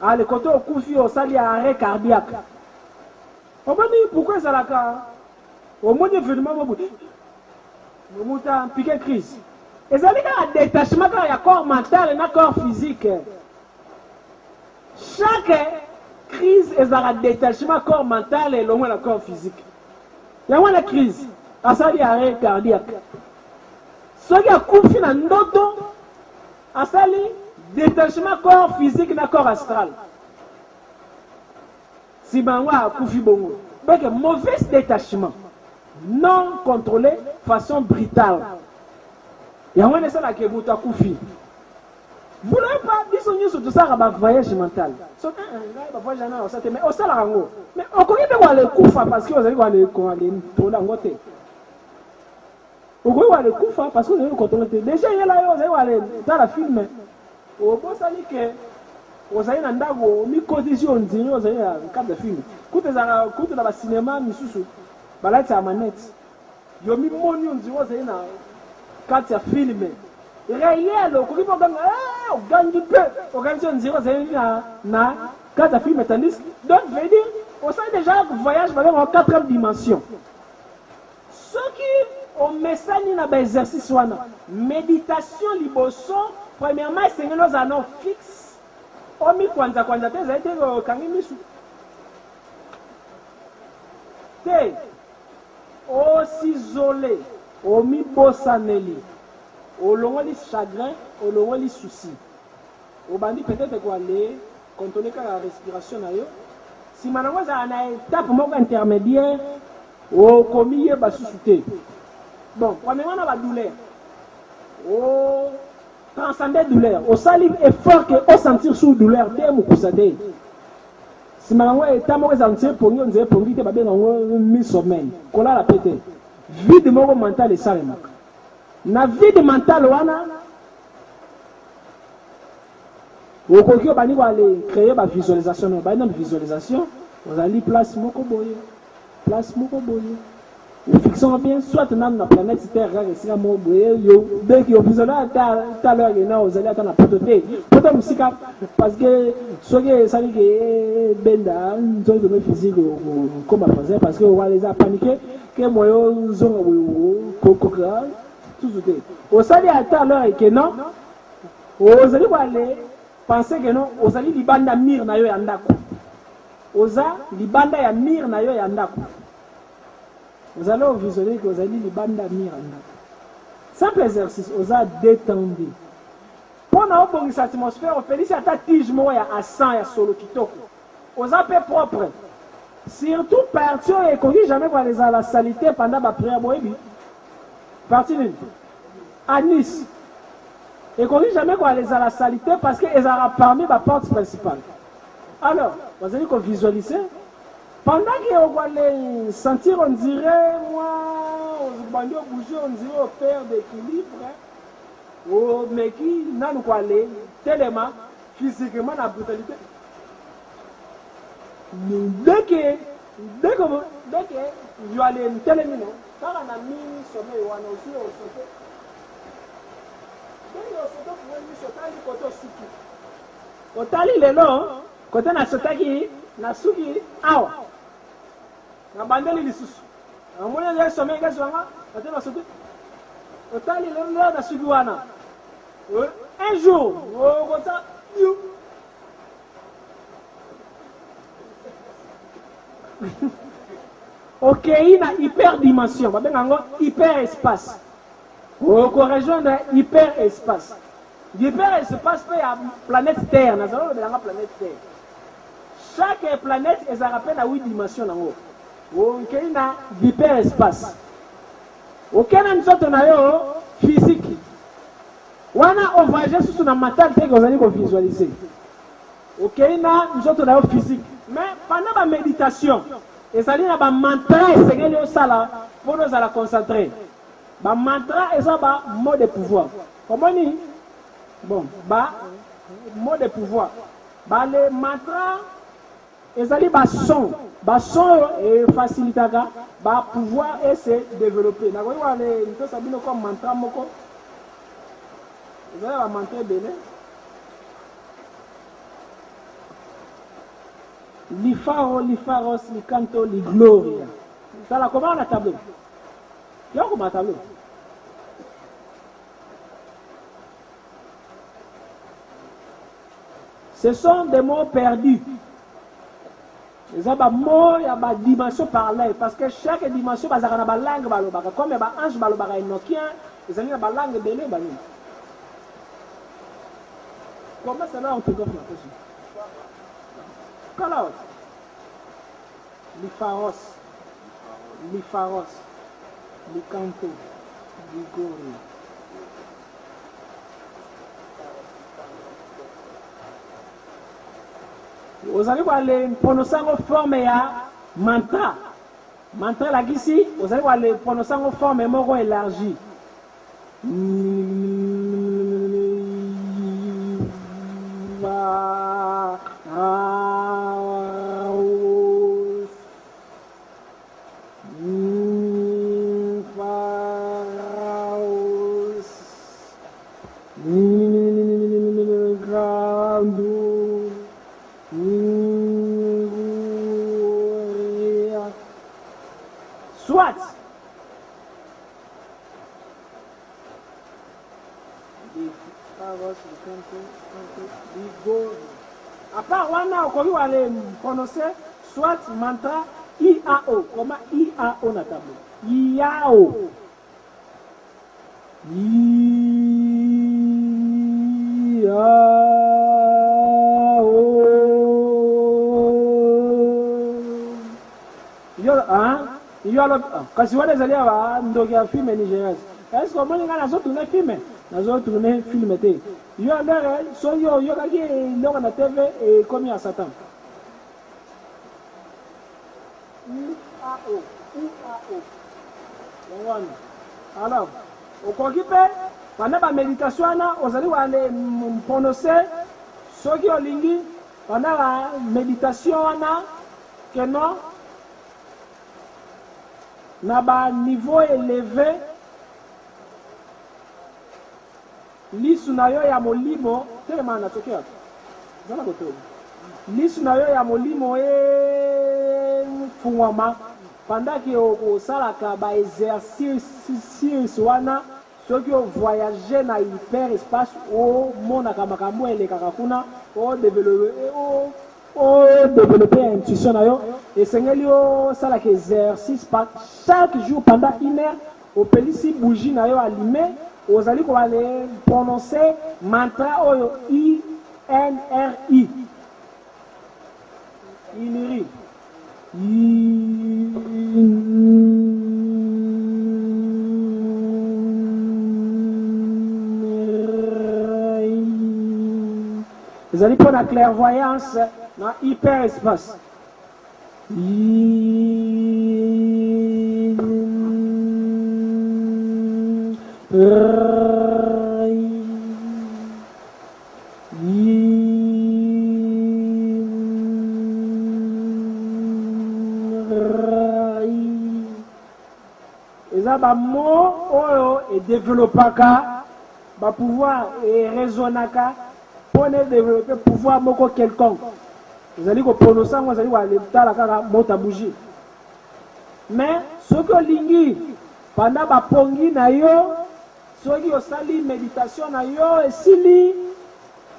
Speaker 1: à le côté au koufi au sali arrêt cardiaque on va dire pourquoi ça la ka au moins événement au bout muta piqué crise et ça veut dire détachement quand il y a corps mental et corps physique chaque crise et un détachement corps mental et le corps physique. Il y a une crise, ça dit arrêt cardiaque. Ce qui a coupé dans l'auto, ça dit détachement corps physique et corps astral. Si ben a coupé bongo, donc mauvais détachement, non contrôlé, façon brutale. Il y a une ça qui est coupé. Vous n'avez pas dit sur tout ça, un voyage mental. Mais au salaire, mais on connaît pas le coup parce que vous allez voir les tourner en côté. Vous voyez le coup parce que vous allez contrôler. Déjà, il y a là, vous allez voir dans la film. Au bout, ça dit que vous allez dans la mi-condition, vous allez dans le cadre de film. Quand vous allez dans le cinéma, vous allez à la manette. Vous allez dans le cadre de film. Réel, au cours on gagne du peu. Organisation zéro, na quand la fille métallique. Donc, je veux dire, on sait déjà que le voyage va en 4e dimension. Ceux qui ont message dans l'exercice, méditation, liboson, premièrement, c'est que nous allons fixe. On mi kwanza kwanza te zaite kangi misu. Te, o s'isoler, o mi bossaneli. Au long des chagrins, au long des soucis. Au bandit peut-être qu'on aller contrôler la respiration. Si maintenant vous avez une étape intermédiaire, au commis va susciter. Bon, premièrement, on a la douleur. Au transcender la douleur. Au salive effort que au sentir sous douleur, dès mon coussade. Si maintenant vous avez un sentir pour nous, vous avez pour nous, vous avez un mi-sommeil. Qu'on a la pété. Vide mon mental et ça, na vie de mental wana okoki obani ko aller créer ba visualisation ba na visualisation vous allez place moko boye ou fixons bien soit dans la planète Terre ici à mo boye yo dès que vous allez à l'heure et vous allez attendre la pototé poto musika parce que soge ça dit que benda nzo de physique comme français parce que on va les paniquer que moyo zongo kokokra au sali à tout à l'heure et que non, vous allez aller penser que non, vous allez libanda mir na yo yandako. Oza libanda ya mir na yo yandako. Vous allez visualiser que vous allez libanda mir yandako. Simple exercice, oza détendu. Pour na obongi cette atmosphère, on fait ici à ta tige moya à 100 ya solo kitoko. Oza peu propre. Surtout partir et qu'on dit jamais qu'on les a la salité pendant la prière boyebi. Parti à Nice. Et qu'on dit jamais qu'on les a la salité parce qu'ils ont parmi la porte principale. Alors, vous allez qu'on visualise. Pendant qu'on va les sentir, on dirait, moi, on bandit au bouger, on dirait au père d'équilibre. Au mec qui n'a pas aller tellement, physiquement, la brutalité. Dès que vous allez tellement, quand on a mis sommeil, on a aussi sauté. Dès que on a mis sauté, côté suki. Otali lelo, côté na sotaki, na suki, awa. Na bandeli lisusu. Na mwana ya sommeil kazi wanga, côté na sauté. Otali lelo na suki wana. Un jour, on ça, ok, il y a hyperdimension, hyperespace. On rejoindre hyperespace. L'hyperespace c'est la planète Terre. Nous allons la planète Terre. Chaque planète est rappelée à 8 dimensions. Ok, il y a hyperespace. Ok, nous avons physique. On voyage sur la matière que vous allez visualiser. Ok, nous avons physique. Mais pendant la méditation, et ça dit que mantra et c'est que ça là pour nous la concentrer. Ba mantra et ça ba mot de pouvoir. Comment ni? Bon, ba mot de pouvoir. Ba les mantra et ça dit ba son et facilitaga ba pouvoir et se développer. Na ko wa les nto sabino comme mantra moko. Vous avez la mantra belé. Li faro, li faros, li canto, li gloria. Ça là, comment on a tableau? Il y a comment tableau? Ce sont des mots perdus. Les mots, il y a une dimension parallèle. Parce que chaque dimension, il y a une langue. Comme il y a un ange, il y a un enochien, il y a une langue belée. Comment c'est là orthographe la question? Quelle autre? L'Ifaros, l'Ifaros, l'Icanto, l'Igori. Vous allez voir les prononcer en forme ya mantra. Mantra là ici, vous allez voir les prononcer en forme moro élargie. Soit à part wana okoki wale prononcer soit mantra IAO. Comment IAO na tableau? IAO. Kasi wana ezali awa ndoki ya filme nigérienne. Est-ce que omoni nga nazotourne filme? Nazotourne filme te. Yo ndere so yo yokaki eloko na TV ekomi ya Satan. UAO. Alors, okoki mpe pendant ba méditation wana ozali wale prononcer soki olingi pendant la méditation wana que non na ba niveau élevé lisu na yo ya molimo telema na tokea zana koto lisu na yo ya molimo fungwama pendant que au salaka ba exercice wana soki o voyager na hyperespace o monaka makambo elekaka kuna o développer intuition na yo et sengeli o salaka exercice chaque jour pendant 1 heure au pelisi bougie na yo allumé ozali ko aller prononcer mantra oyo INRI INRI vous allez prendre la clairvoyance dans hyperespace. Et ça, bah, mot et développer bah pouvoir et raisonner pour développer pouvoir moko quelconque. Vous allez prononcer, vous allez voir l'état la cara mota bougie. Mais ce que lingi pendant ba pongi na yo, ce qui au sali méditation na yo et sili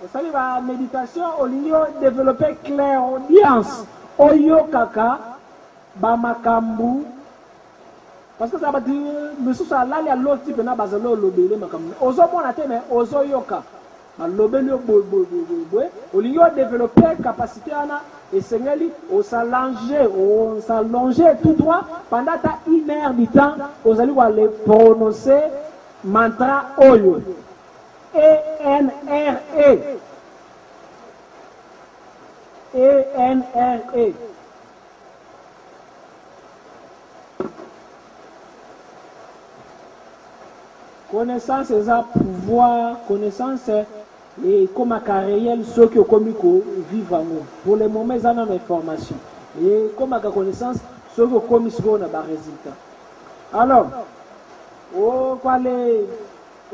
Speaker 1: au sali ba méditation au lingi développer clairaudience oyo kaka ba makambu parce que ça va dire monsieur ça là il y a l'autre type na bazalo lobele makambu ozo mona te mais ozo yoka lobele au lieu de développer capacité ana et sengeli on s'allonger tout droit pendant ta 1 heure du temps aux allez voir les prononcer mantra oyo ENRE connaissance c'est un pouvoir connaissance et comme un réel ceux qui ont commis vivre pour le moment ils ont une information et comme à connaissance ceux qui ont commis ce qu'on a des résultats alors au quoi les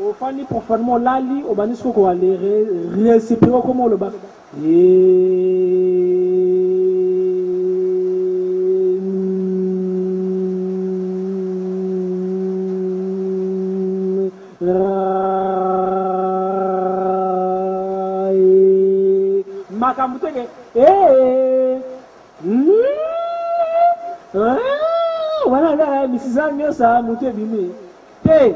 Speaker 1: au fani profondément lali au banisco quoi les réciproques comment le bas makamutege Voilà là, misisa nyosa mutu ebimi. Te,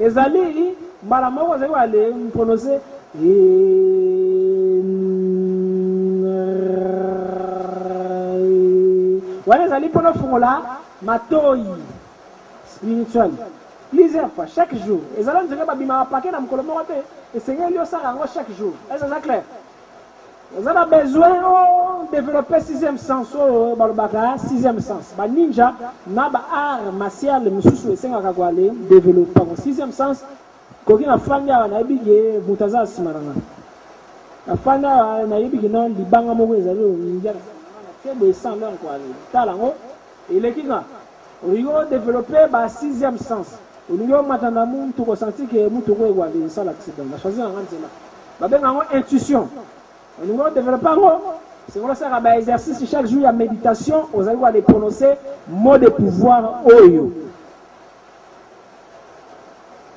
Speaker 1: ezali mbala moko ezali wale prononcer voilà ezali mpona fungola matoi spirituel. Plusieurs fois, chaque jour. Ezali nzenge babima bapake na mokolo moko te, esengeli osala yango chaque jour. Est-ce que c'est clair? Vous avez besoin de développer sixième sens, sixième sens. Ba ninja, na ba art martial, mususu esenga kakwale développer sixième sens. Koki na fanga na ibige mutaza simaranga. Na fanga na ibige non libanga moko ezali ninja. C'est be sans leur kwale. Talango, il est kinga. Oyo développer ba sixième sens. Oyo matanda muntu ko senti que mutu ko kwale ça l'accident. Na choisir en nzela. Ba benga ngo intuition. On va développer c'est pour ça que l'exercice chaque jour il y a méditation, vous allez voir les prononcer mot de pouvoir oyo.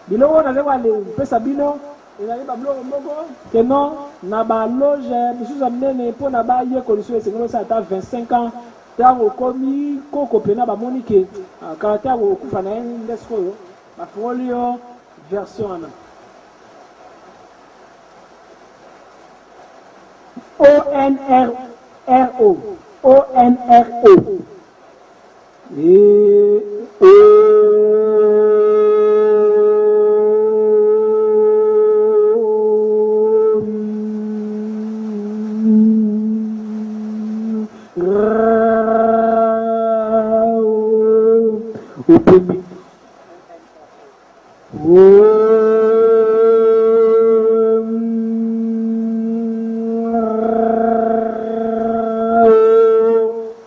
Speaker 1: Bilo on allait voir les pesabino, il allait pas bloquer moko que non na ba loge bisu amene pour na ba ye condition c'est comme ça à 25 ans tango komi koko pena ba monike caractère au kufa na ndesko yo ba folio version ana O-N-R-O. O-N-R-O.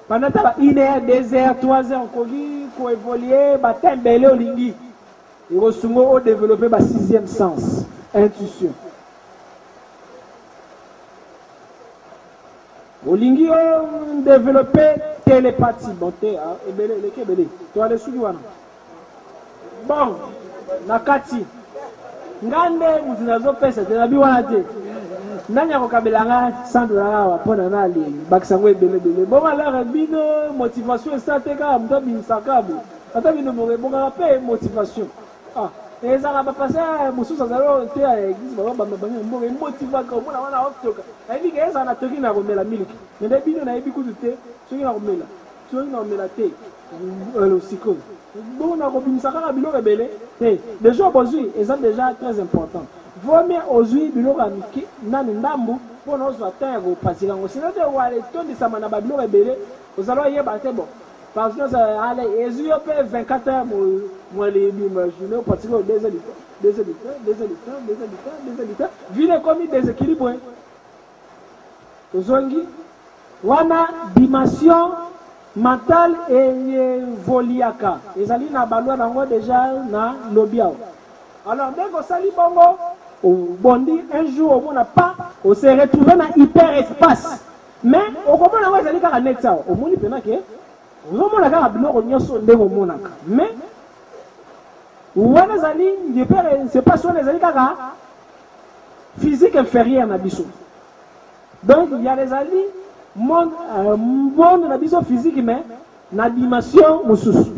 Speaker 1: Pendant 1 heure, 2 heures, 3 heures, on évoluer, on au lingui. Et on développer le sixième sens, intuition. Au lingui, on développer télépathie. Bon, tu as les sous bon, nakati. Ngande, mutinazo pesa, tenabi wanate. Nanya ko kabelanga $100 wa pona na ali bakisango ebele bon alors bino motivation sateka mto binsakabu ata bino bonga pe motivation eza ba passer mususa zalo te ya église ba bango mboga motivaka mona wana otoka ebi eza na toki na komela miliki nde bino na ebi kutute soki na komela te le siko bon na ko binsaka bilo ebele te déjà aujourd'hui eza déjà très important. Vaut mieux aujourd'hui biloko amiki nani ndambu pour nous atteindre parce que sinon de wale tondi sama na babilo rebele vous allez yeba te bon parce que allez ezu yo pe 24 heures moi les imaginer parce que des éditeurs vile comme des équilibres ozongi wana dimension mentale et voliaka ezali na balwa nango déjà na lobiao alors dès que sali bongo bondi un jour on n'a pas on s'est retrouvé dans hyperespace mais au comment on va aller car net ça au moni pena que on mona car biloko nyoso ndeko monaka mais wana zali hyper c'est pas sur les ali car physique inférieure na biso donc il y a les ali monde na biso physique mais na dimension mususu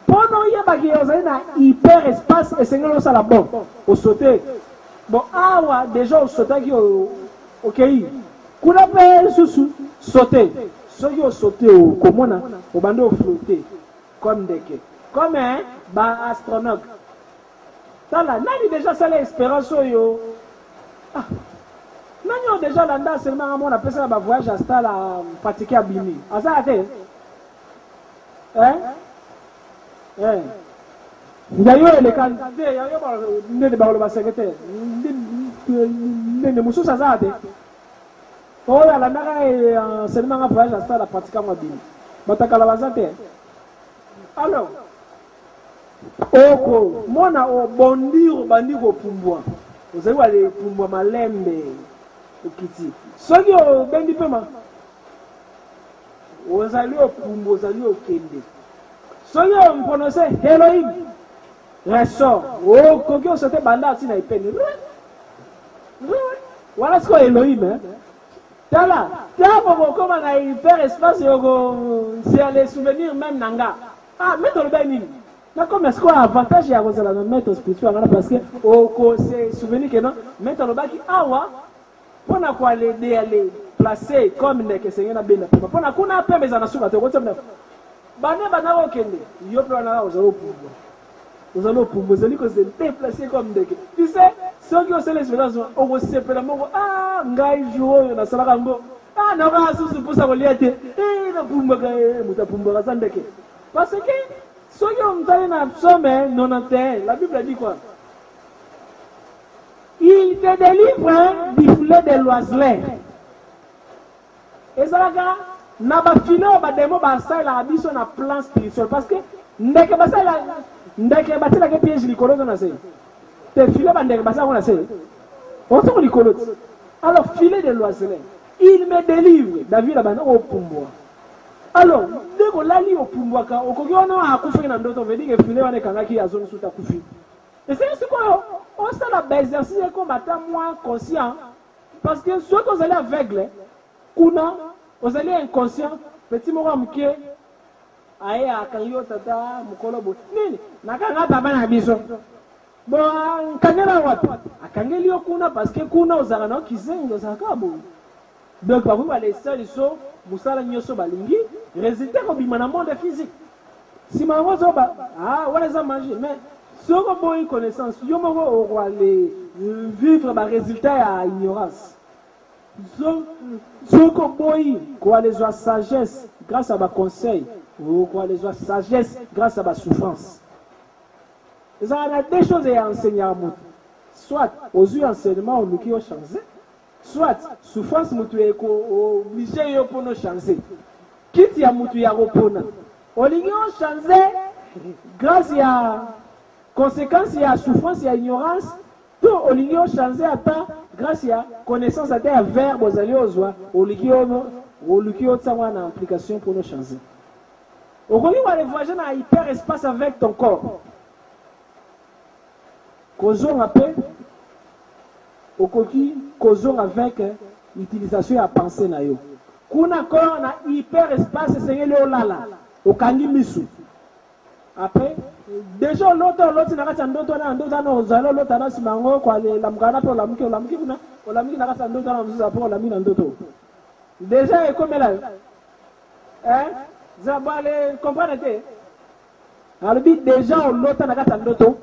Speaker 1: pendant il y a bagay ozali na hyperespace et c'est ngelo ça la bon au sauter. Bon, awa déjà au sauter qui ok. Kuna pe susu sauter. Soki au sauter au komona au bande au flotter comme deke. Comme un astronaute. Tala nani déjà ça l'espérance yo. Ah. Nani déjà landa seulement on appelle ça ba voyage astral à pratiquer à Bini. Asa ate. D'ailleurs, les candidats, il y a des secrétaire. Les moussous, ça a été. Oh, la nara est seulement un voyage à la pratique à Mabine. Batakalabazate. Alors, oh, mona o bondi au bandi au pumbwa. Vous avez les pumbwa malembe au kiti. Soki au bendi pema. Vous allez au pumbwa, vous allez au kende. Soki on prononce Elohim. Ressort. Oh, coquille, c'était banda, tu n'as pas. Voilà ce qu'on Elohim. Tala, comme on a hyper espace, c'est les souvenirs même nanga. Ah, mettre le bénin. Comme est-ce qu'on a avantage à la mettre spirituel parce que c'est souvenir que non, mettre le baki awa, pour n'a quoi les placer comme les que c'est un bien. Pour n'a qu'on a pas besoin de souvenir. Bané bana okende, yo plana aux pouvoir. Vous allez pour vous allez que c'est déplacé comme des. Tu sais, ceux qui ont ces expériences, on va se faire ah, ngai joue na sala kango. Ah, na va sous pour ça voliate. Na pumbaga, muta pumbaga sandeke. Parce que ceux qui ont allé na sommet 91, la Bible dit quoi? Il te délivre du filet de l'oiselin. Et ça là, na ba filet ba demo ba ça la biso na plan spirituel parce que ndeke ba ça la ndeke ba tela ke piège likolo na se. Te filet ba ndeke ba ça on a se. On se likolo. Alors filet de l'oiselin. Il me délivre. David la bana au pumbwa. Alors, dès qu'on l'a lu au pumbwa ka okoki ono akufi na ndoto veut dire que filet wana kanga ki azoni suta kufi. Et c'est ce qu'on on s'est la exercice comme étant moins conscient parce que ceux qui allaient aveugles kuna vous allez inconscient petit moko muke aye akanyo tata mukolo bo nini nakanga tabana biso bo kangela wapi akangeli okuna parce que kuna ozaka na kizengo zakabo donc ba vous les seuls so musala nyoso balingi résultat ko bima na monde physique si mangozo ba ah wala za manger mais si on a une connaissance yo moko au roi les vivre ba résultat à ignorance. Ce qu'on quoi les joies sagesse grâce à ma conseil, ou quoi les joies sagesse grâce à ma souffrance. Il y a des choses à enseigner à moi. Soit aux yeux enseignements, nous qui ont changé, soit souffrance, nous sommes obligés pour nous changer. Quitte à nous repona. On a changé grâce à conséquence, il y a souffrance, il y a ignorance. Tout au lieu de changer à temps, grâce à connaissance à terre, verbe aux alliés aux oies, au lieu de une application pour nous changer. Au lieu de voyager dans hyper espace avec ton corps. Causons après, au coquille, causons avec l'utilisation à penser na yo. Kuna corps na hyper espace, c'est le olala, au kangi misu. Après, déjà l'autre n'a pas l'autre n'a simango kwa la mgana pour la mki n'a pas d'autre pour la mine d'autre. Déjà comme là, hein, zabale comprenez? Alors déjà l'autre n'a pas d'autre.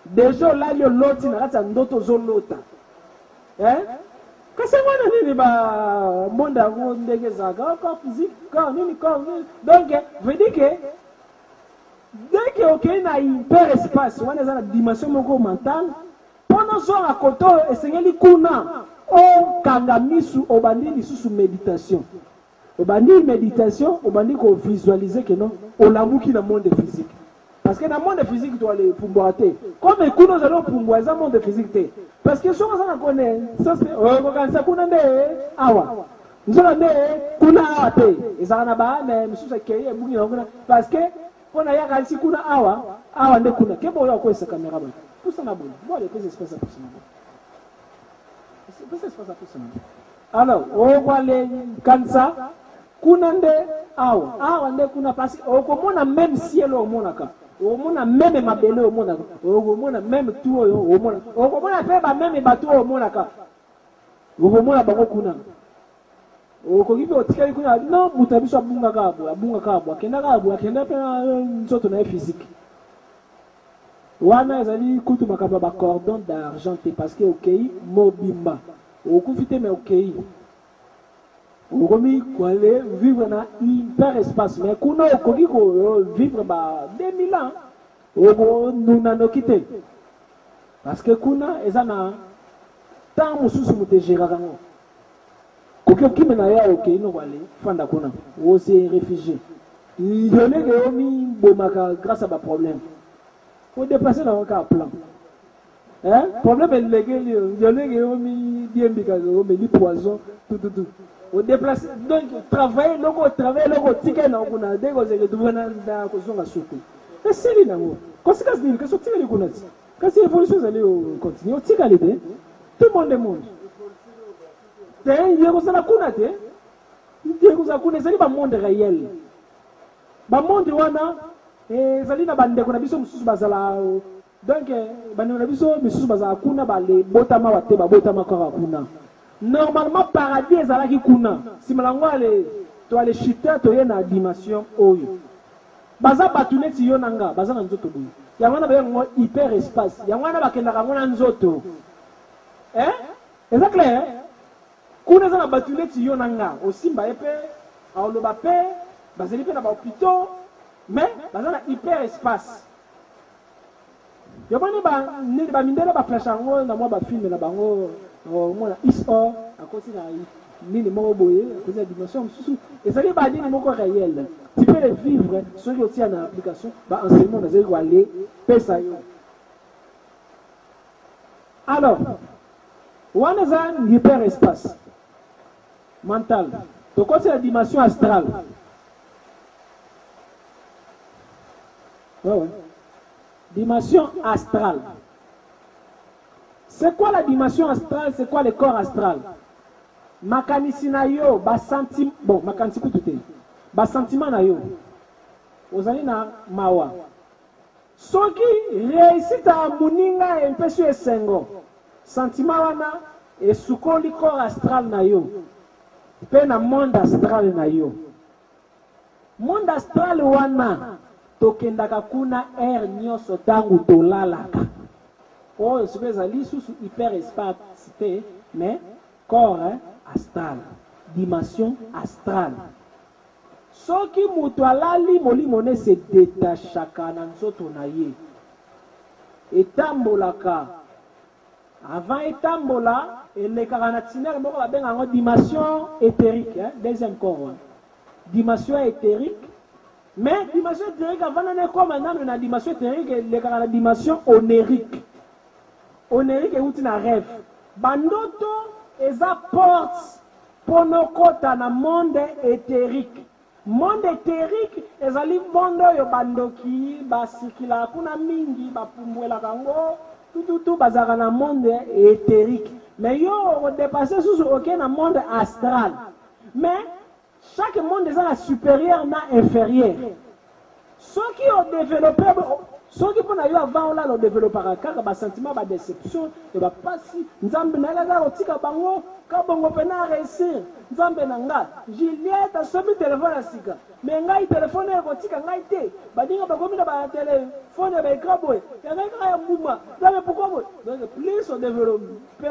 Speaker 1: Déjà là l'autre n'a pas d'autre hein? Qu'est-ce que nini ba monde ngo ndege zaga corps physique corps nini corps donc veut dire que dès que y a un hyper espace, on a la dimension mentale, pendant ce à côté, et kuna, on kangamisu, on bandi sous méditation. On bandi méditation, on bandi qu'on visualise que non, on l'a mouki dans le monde physique. Parce que dans le monde physique, tu dois aller pour boire. Comme les kuna, nous allons pour boire dans le monde physique. Parce que si on connaît, ça c'est, on a kuna de awa. Nous allons kuna awa te. Et ça n'a pas, mais nous sommes accueillis, parce que, on a yaga si kuna awa nde kuna kebo yo ko esa kamera ba pusa na bona bo le pese espace pusa na bona pese espace pusa na alors o kwa le kansa kuna nde awa nde kuna pasi o ko mona même ciel o mona ka o mona même mabele o mona o ko mona même tout o mona o ko mona pe ba même bato o mona ka o ko mona bango kuna okokibi otikali kuna non mutabiso abunga kabo akenda pe nzoto na physique wana ezali kutu makaba ba cordon d'argent parce que okei mobimba okufite mais okei okomi kwale vivre na hyper espace mais kuna okoki ko vivre ba 2000 ans oko nuna nokite parce que kuna ezana tant mususu mutejera kango qui m'a dit ok nous allons fanda kuna ou c'est réfugié il y a des mi bomaka grâce à ma problème faut déplacer dans un cas plan hein problème est légal il y a des mi bien bicazo mais ni poison tout au déplacer donc travailler logo ticket na kuna dego ze retrouver na kozonga suku et c'est lui nango conséquence ni que so ticket kuna quand c'est évolution allez continuer au ticket tout le monde Yekozala kuna te. Yekozala kuna ezali ba monde réel. Ba monde wana ezali na bandeko na biso mususu bazala donc bandeko na biso mususu bazala kuna bale botama wate ba botama kaka kuna. Normalement paradis ezalaki kuna. Simalango ale to ale chuter to ye na dimension oyo. Baza batuneti yo nanga baza na nzoto boye. Yangwana ba yango hyper espace. Yangwana bakenda ngona nzoto. Est-ce clair? Kuna za na batuneti yo nanga osimba epe aoloba pe bazeli pe na ba hôpitaux mais baza na hyper espace. Yabani ba mindela ba flash ngo na mwa ba film na bango mona ISO akosi na nini moko boye akosi na dimension mususu ezali ba nini moko réel. Tu peux le vivre ceux qui aussi en application ba enseignement bazeli ko aller pesa yo. Alors on a un hyperespace mental. Donc, c'est la dimension astrale. Ouais. Dimension astrale. C'est quoi la dimension astrale? C'est quoi le corps astral? Makanisi na yo, ba sentiment. Bon, makanisi tout est. Ba sentiment na yo. Ozali na mawa. Soki réussit à muninga un peu sur esengo. Sentiment wana et sukoli corps astral na yo pe na monde astral na yo. Monde astral wana tokendaka kuna nyoso tangu tolalaka oyo ezali susu hyper espace te mais corps astral dimension astrale. Soki mutu alali molimo ne se détachaka na nzoto na ye etambolaka. Avant etambola, les caranatinaires, on a dimension éthérique, deuxième corps. Dimension éthérique. Mais dimension éthérique, avant on est comme maintenant, on a dimension éthérique, les la dimension onérique. Onérique est où un rêve. Bandoto, ils apportent pour nos côtes dans le monde éthérique. Monde éthérique, ils allaient monde yo bandoki, basikila, kuna mingi, bapumbuela kango. Tout bazar dans le monde éthérique. Mais yo on dépasse sous aucun monde astral. Mais chaque monde est la supérieure na inférieure. Ceux qui ont développé, ceux qui ont eu avant là, ont développé car ba sentiment ba déception et ba passi. Nzambe na la otika bango, ka bango pena réussir. Nzambe nanga, Juliette a somi téléphone à sika. Mais ngai téléphone ko tika ngai te. Ba dinga ba komi na ba téléphone ba ekraboy. Ya ngai ka ya muma. Donc pourquoi boy? Donc plus on développe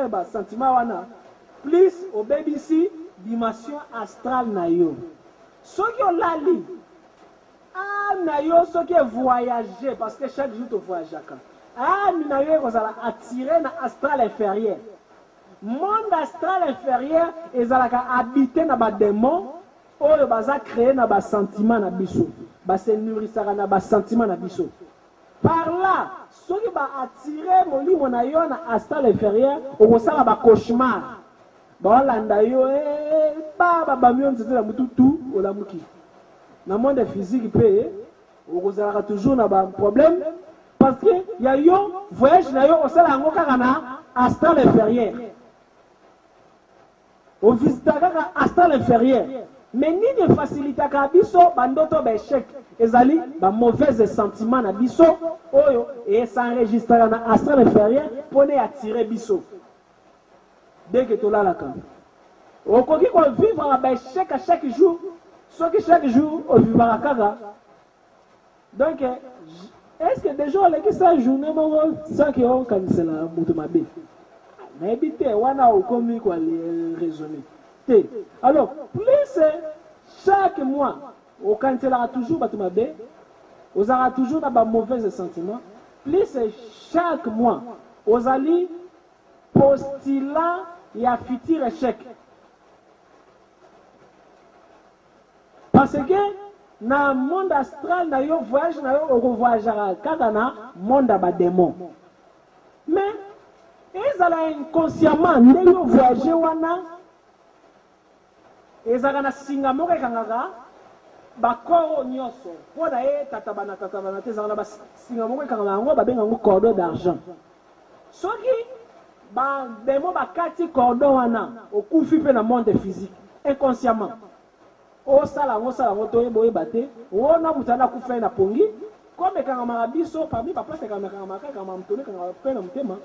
Speaker 1: ba sentiment wana, plus au BBC dimension astrale na yo. Ceux qui ont la ligne na yo ceux qui voyager parce que chaque jour tu voyages. Na yo ko sala attirer na astral inférieur. Monde astral inférieur ezalaka habiter na ba démon oyo baza créer na ba sentiment na biso. Ba se nourrissaka na ba sentiment na biso. Par là, ceux qui ba attirer molimo na yo na astral inférieur o sala ba cauchemar. Ba landa yo ba mion nzela mututu olamuki. Dans le monde physique, vous avez toujours un problème parce qu'il y a un voyage au astral inférieur. Au visiteur astral inférieur. Mais ni de facilité à biso, bandoto bechek, ezali ba mauvais sentiments na biso, oyo et s'enregistrer dans astral inférieur pour ne attirer biso. Dès que tu l'as là quand. Au quoi qu'on vivre à bechek à chaque jour. Ceux qui chaque jour au Vivarakaga. Donc, est-ce que des gens qui sont journée, ceux qui ont cancellé la Moutoumabé? Mais habitez, on a au commis quoi les raisonner. Alors, plus chaque mois, on cancellera toujours Moutoumabé, on aura toujours des mauvais sentiments. Plus chaque mois, on allez postuler et à futur échec. Parce que dans le monde astral, dans le voyage, on voyage dans le monde des démons. Mais, ils ont inconsciemment, ils ont voyagé, ils ont singamore kangaga, bakoro nyoso. Pour d'ailleurs, tatabana, ils ont singamore kangaga, ils ont cordon d'argent. Ce qui, demo bakati cordon wana okufi pe na monde physique inconsciemment o sala ngoto eboye bate wona mutana kufa na pongi comme quand mabiso parmi papa c'est quand makaka mamtone quand pe na mutema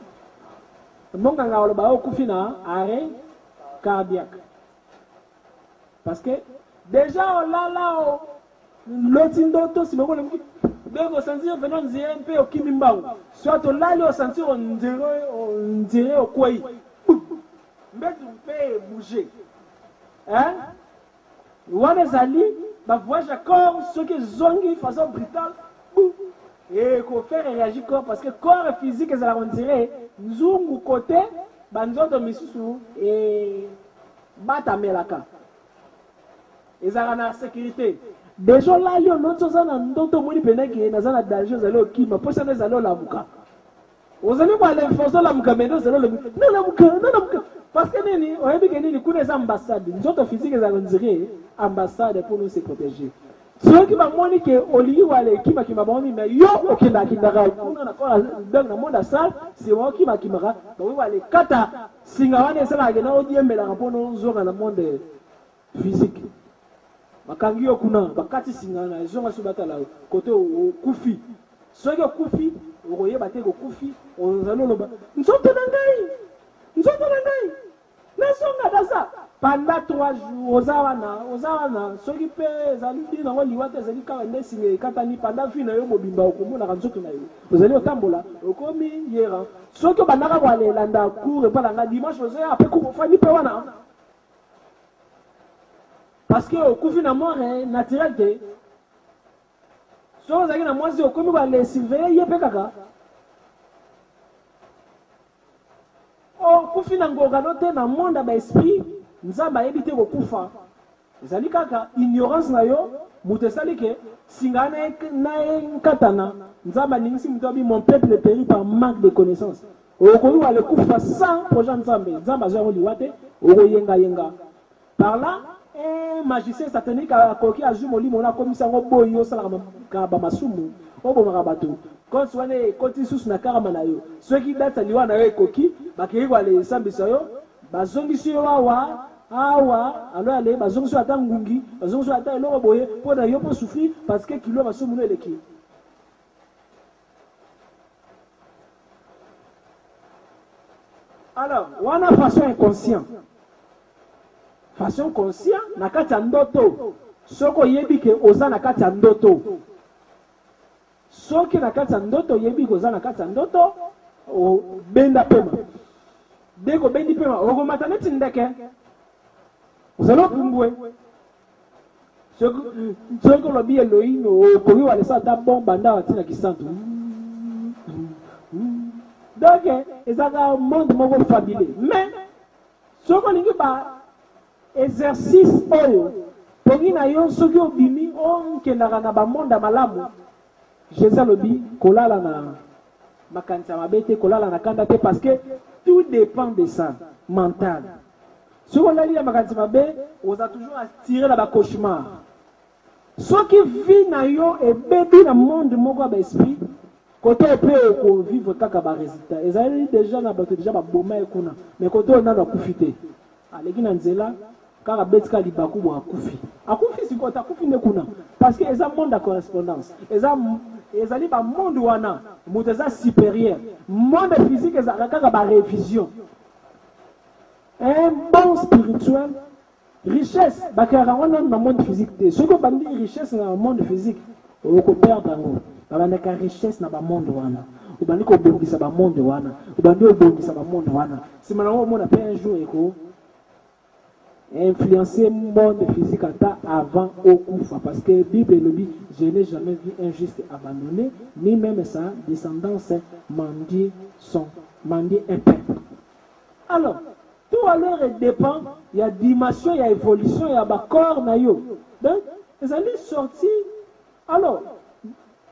Speaker 1: monga ngalo ba okufi na arrêt cardiaque parce que déjà on là l'otindoto si moko lemuki donc sentir venant dire un peu au kimimbaou soit là le sentir on dirait au quoi mais tu peux bouger hein wana zali ba voyage corps ce que zongi façon brutale et qu'on fait réagir corps parce que corps physique ça la on dirait nzungu côté banzoto misusu et bata melaka ezala na sécurité déjà là yo notre zana ndoto moni peneki na zana danger zalo okima posa na zalo lamuka ozali kwa l'information lamuka mendo zalo lamuka parce que nini oyebi ke nini kuna za ambassade ndoto physique za ndire ambassade pour nous se protéger ceux qui va moni ke oli wale kima kima boni mais yo okenda kindaka kuna na kola donc na monde ça c'est moi qui ma kimaka ba wale kata singa wane sala ke na odiembela kapono nzoka na monde physique bakangi yo kuna bakati singana ezonga subata la côté okufi soki okufi okoyeba te okufi ozalo ba nzoto na ngai nasonga dasa pendant 3 jours ozawana soki pe ezali na waliwate ezali kaka nde singa ekatani pendant fi na yo mobimba okomona ka nzoto na yo ozali otambola okomi yera soki obandaka koalelanda cour epa nanga dimanche ozoya ape kofani pe wana parce que au coup na mort naturel te so zaki na mwasi okomi kwa le surveiller yepe kaka o kufi na ngoga note na monde ba esprit nzamba yebite ko kufa ezali kaka ignorance na yo mutesali ke singana na nkatana nzamba ningisi mtobi mon peuple périt par manque de connaissance okomi wa le kufa sans projet nzamba zo liwate okoyenga par là un magicien satanique a coqué à Jumoli, mon a commis ça au boyo, ça la masumu, au bon rabatou. Quand tu es côté sous na karamanayo, ceux qui datent à l'ouan avec coquille, bakiri wa les sambisayo, bazongi sur awa, alors allez, bazongi sur la ngungi, bazongi sur la taille, l'eau boye, pour d'ailleurs pas souffrir parce que kilo masumu le qui. Alors, on a façon inconscient. Façon conscient na kati ya ndoto soko yebi ke oza na kati ya ndoto soki na kati ya ndoto yebi ke oza na kati ya ndoto o benda pema deko bendi pema okomata neti ndeke ozalo pumbwe soko lobi Elohim okoki walesa ata bon banda watina kisantu donc ezaka monde moko fabulé mais soko lingi ba exercice oyo pongi na yo soki obimi okendaka na bamonda malamu Jésus alobi kolala na makanisa mabe te kolala na kanda te parce que tout dépend de ça mental soki olali na makanisa mabe oza toujours attiré na bacauchemar soki vi na yo ebebi na monde moko ya baesprit kote epe okovivre kaka baresultat ezali déjà na bato déjà baboma ekuna mais kote oyo nano akufi te aleki na nzela car betka libaku bo akufi sikota akufi ne kuna parce que eza monde à correspondance ezali ba monde wana muteza supérieur monde physique ezala kaka ba révision un bon spirituel richesse bakara wana na monde physique te soko bandi richesse na monde physique oko perdre ngo bana ka richesse na ba monde wana ubandi ko bongisa ba monde wana ubandi obongisa ba monde wana simana ngo mona pe un jour eko influencer le monde physique avant au Koufa. Parce que la Bible le dit, je n'ai jamais vu un juste abandonné, ni même sa descendance mendier un peuple. Alors, tout à l'heure dépend, il y a dimension, il y a évolution, il y a corps. Donc, ils allaient sortir. Alors,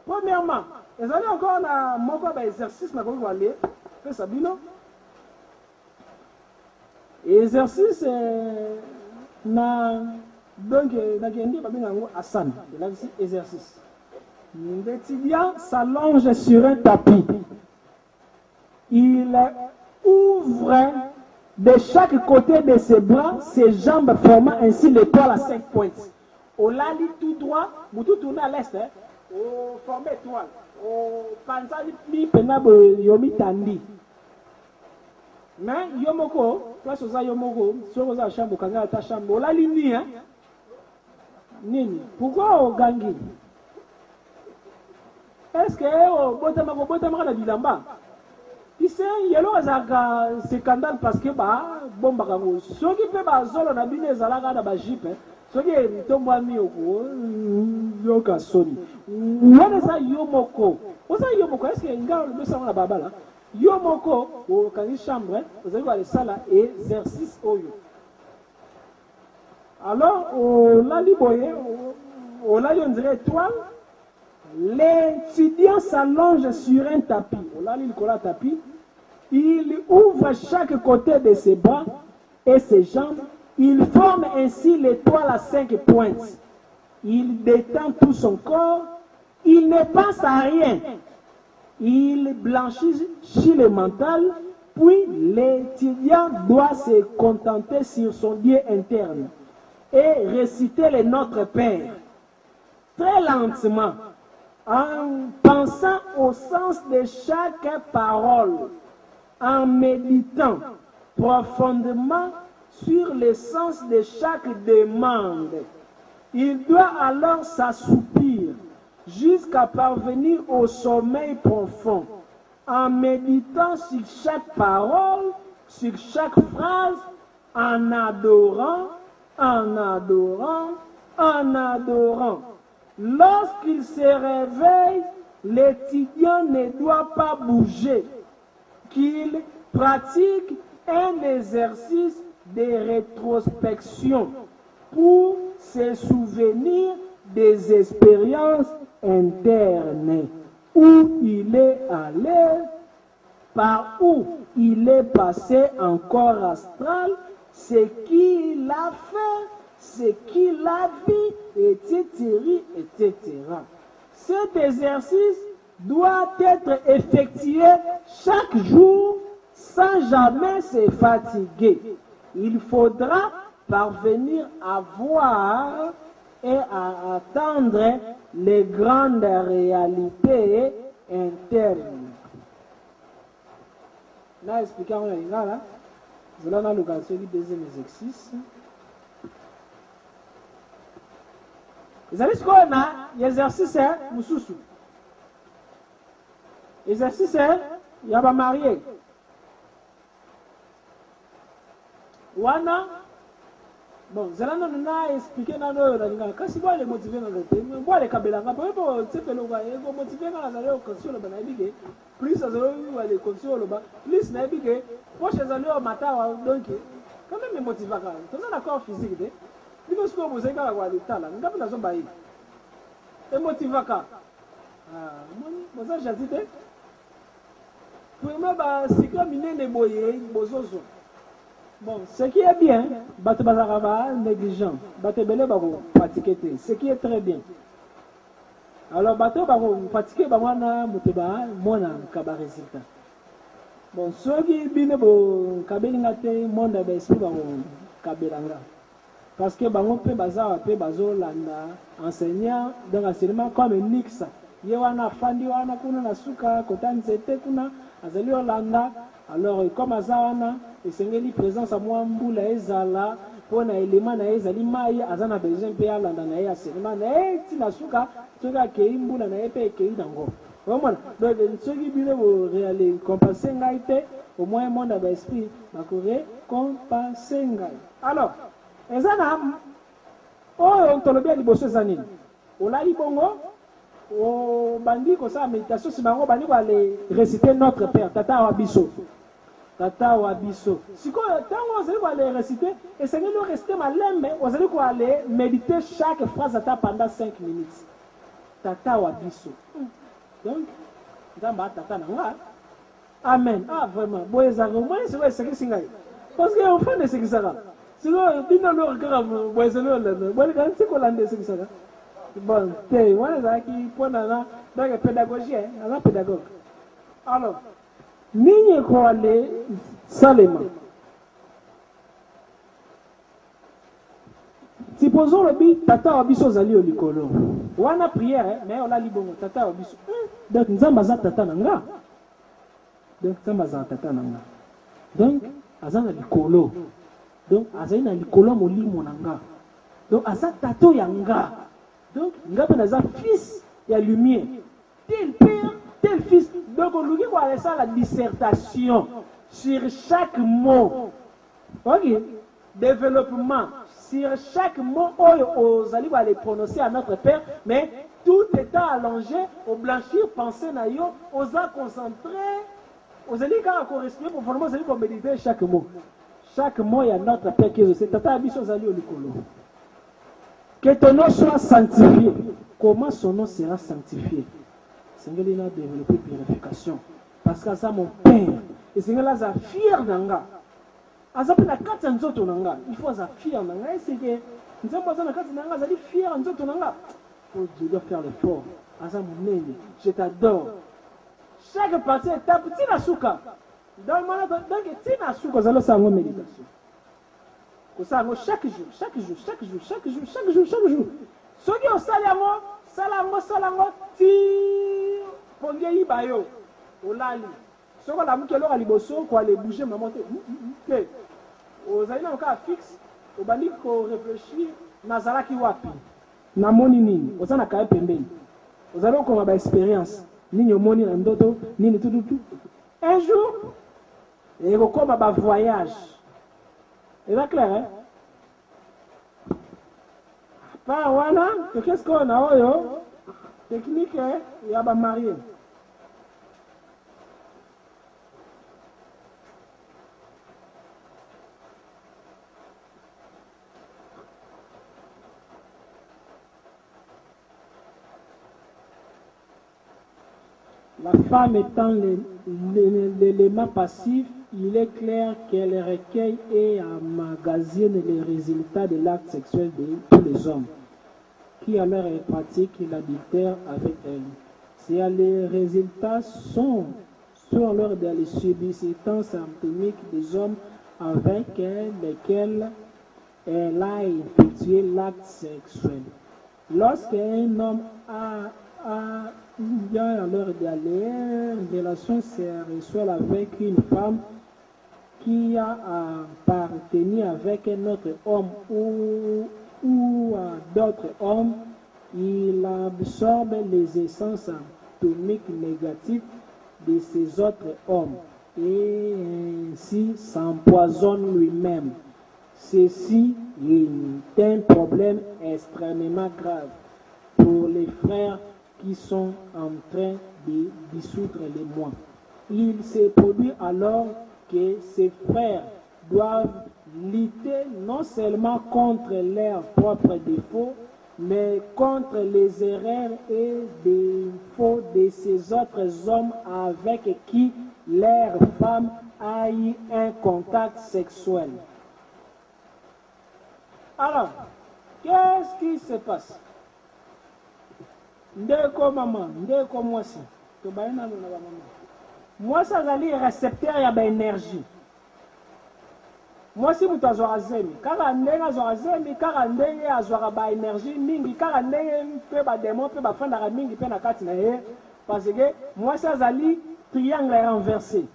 Speaker 1: premièrement, ils allaient encore dans mon exercice, fais ça bien. Exercice donc Hassan, exercice. L'étudiant s'allonge sur un tapis. Il ouvre ouvre de chaque côté de ses bras, ses jambes formant ainsi l'étoile à 5 pointes. On l'a dit tout droit, vous tout tournez à l'est, on forme étoile. On pense à yomi tandi. Mais yomoko, place aux yomoko, sur aux chambre, quand ta chambre, on l'a dit, hein? Nini, pourquoi on gagne? Est-ce que on botama la bilamba? Tu sais, il y a un scandale parce que bon bagango, ceux qui peuvent bazolo na bine zalaga na bajipe, ceux qui tombent mi oko, yoka soni. Wana sa yomoko, osa yomoko, est-ce que ngalo le salon la baba là? Yomoko, au kani chambre, vous allez voir les salles exercice oyo. Alors, on l'a liboyé, on l'a on dirait étoile. L'étudiant s'allonge sur un tapis. On l'a dit le tapis. Il ouvre chaque côté de ses bras et ses jambes. Il forme ainsi l'étoile à 5 pointes. Il détend tout son corps. Il ne pense à rien. Il blanchit chez le mental. Puis l'étudiant doit se contenter sur son Dieu interne et réciter le Notre Père. Très lentement, en pensant au sens de chaque parole, en méditant profondément sur le sens de chaque demande. Il doit alors s'assoupir jusqu'à parvenir au sommeil profond, en méditant sur chaque parole, sur chaque phrase, en adorant, en adorant, en adorant. Lorsqu'il se réveille, l'étudiant ne doit pas bouger, qu'il pratique un exercice de rétrospection pour se souvenir des expériences internes, où il est allé, par où il est passé en corps astral, ce qu'il a fait, ce qu'il a vu, etc., etc. Cet exercice doit être effectué chaque jour sans jamais se fatiguer. Il faudra parvenir à voir et à attendre les grandes réalités internes. Là, expliquons là. Nous allons l'occasion du deuxième exercice. Exercice qu'on a, l'exercice est mususu. Exercice est, il y a pas marié. Wana, bon, zelano na expliquer na no na kasi bo le motiver na le thème, bo le kabelanga, po po tsepelo ba e bo motiver na na le console ba na bige, plus azalo wa le console ba, plus na bige, po chezalo o matawa donc quand même me motiver ka. Toza na corps physique de. Biko sko mo zeka la kwa litala, ngapi na zomba yi. E motiver ka. Ah, moni, boza jazite. Pour ba sikla minene boye, bozozo. Bon, ce qui est bien, bateau bazaraba négligent, bateau belé babo pratiquer, ce qui est très bien. Alors bateau babo pratiquer bamwana muteba mona kaba résultat. Bon, ceux qui bine bo kabelinga te monde ba esprit babo kabelanga. Parce que bango pe bazar pe bazo landa enseignant dans l'enseignement comme nixa. Ye wana fandi wana kuna na suka kotani zete kuna azali landa. Alors comme azawana esengeli présence à moi mbula ezala pona élément na ezali mai azana besoin pe alanda na ya enseignement na tina suka toka ke mbula na epe ke dango. Vraiment donc soki bino bo réaliser compenser ngaite au moins monde ba esprit ba coré compenser ngai. Alors ezana oyo ntolobia liboso zanini ola libongo o bandi ko sa méditation si bango bandi ko aller réciter notre père tata wa biso. Tata wa biso. Si quoi tant vous allez aller réciter et c'est nous rester malin mais vous allez quoi aller méditer chaque phrase pendant 5 minutes. Tata wa biso. Donc ndamba tata na nga. Amen. Ah vraiment. Boyezanga moi c'est ce que singai. Parce que on fait de ce qui sera. Sinon dina lo grave boyezanga là. Bon quand c'est qu'on lande ce qui sera. Bon, t'es voilà ça qui pona na dans la pédagogie, la pédagogue. Alors Ninye kwale Salema. Supposons le but, tata obiso zali olikolo. Wana prière, mais on a libongo, tata obiso. Donc, nous avons tata nanga. Donc, nous avons tata nanga. Donc, azana likolo. Donc, azana likolo moli monanga. Donc, azana tato yanga. Donc, nga penaza fils ya lumière. Tel père, tel fils. Donc, on lui voit ça la dissertation sur chaque mot. Ok? Développement. Sur chaque mot, aux allez les prononcer à notre Père, mais tout étant allongé, au blanchir, penser na yo, aux a concentrer, aux allez quand on respirer pour former, aux allez pour méditer chaque mot. Chaque mot, il y a notre Père qui est aussi. Tata Abisso aux allez au Nicolo. Que ton nom soit sanctifié. Comment son nom sera sanctifié? Seigneur, il a développé purification. Parce que ça, mon Père, et Seigneur, là, ça fier d'anga. Azapi na kati ya nzoto nanga, il faut aza fier nanga. C'est que nzambo aza na kati nanga, azali fier nzoto nanga. Oh, je dois faire l'effort. Aza monene, je t'adore. Chaque partie étape, tina souka. Dans le moment, donc tina souka, zalo sa ngo méditation. Ko sa ngo chaque jour, chaque jour, chaque jour, chaque jour, chaque jour, chaque jour. Soki o salango, ti ponge ibayo, olali. Soko la mukelo ka liboso ko aller bouger maman te. Aux aïna ka fixe, au bandi ko réfléchir nazala ki wapi. Na moni nini, ozana ka pembeni. Ozalo ko ba expérience. Nini moni na ndoto, nini tout. Un jour, et ko koma ba voyage. Et là clair hein? Pa wana, qu'est-ce qu'on a oyo? Technique ya ba marié. La femme étant l'élément passif, il est clair qu'elle recueille et emmagasine les résultats de l'acte sexuel de tous les hommes qui alors pratiquent l'adultère avec elle. Si les résultats sont sur l'ordre des subsistances anatomiques des hommes avec lesquels elle a effectué l'acte sexuel. Lorsqu'un homme il y a alors une relation sexuelle avec une femme qui a appartenu avec un autre homme ou à d'autres hommes, il absorbe les essences atomiques négatives de ces autres hommes et ainsi s'empoisonne lui-même. Ceci est un problème extrêmement grave pour les frères qui sont en train de dissoudre les mois. Il se produit alors que ces frères doivent lutter non seulement contre leurs propres défauts, mais contre les erreurs et défauts de ces autres hommes avec qui leur femme a eu un contact sexuel. Alors, qu'est-ce qui se passe? Ndeko maman, ndeko mwasi. To baina na maman. Mwasi azali récepteur ya ba énergie. Mwasi mutu azwaka zemi. Kaka ndenge azwaka zemi, kaka ndenge azwaka ba énergie mingi, kaka ndenge mpe ba démon mpe ba fandaka mingi mpe na kati na ye. Parce que mwasi azali triangle renversé.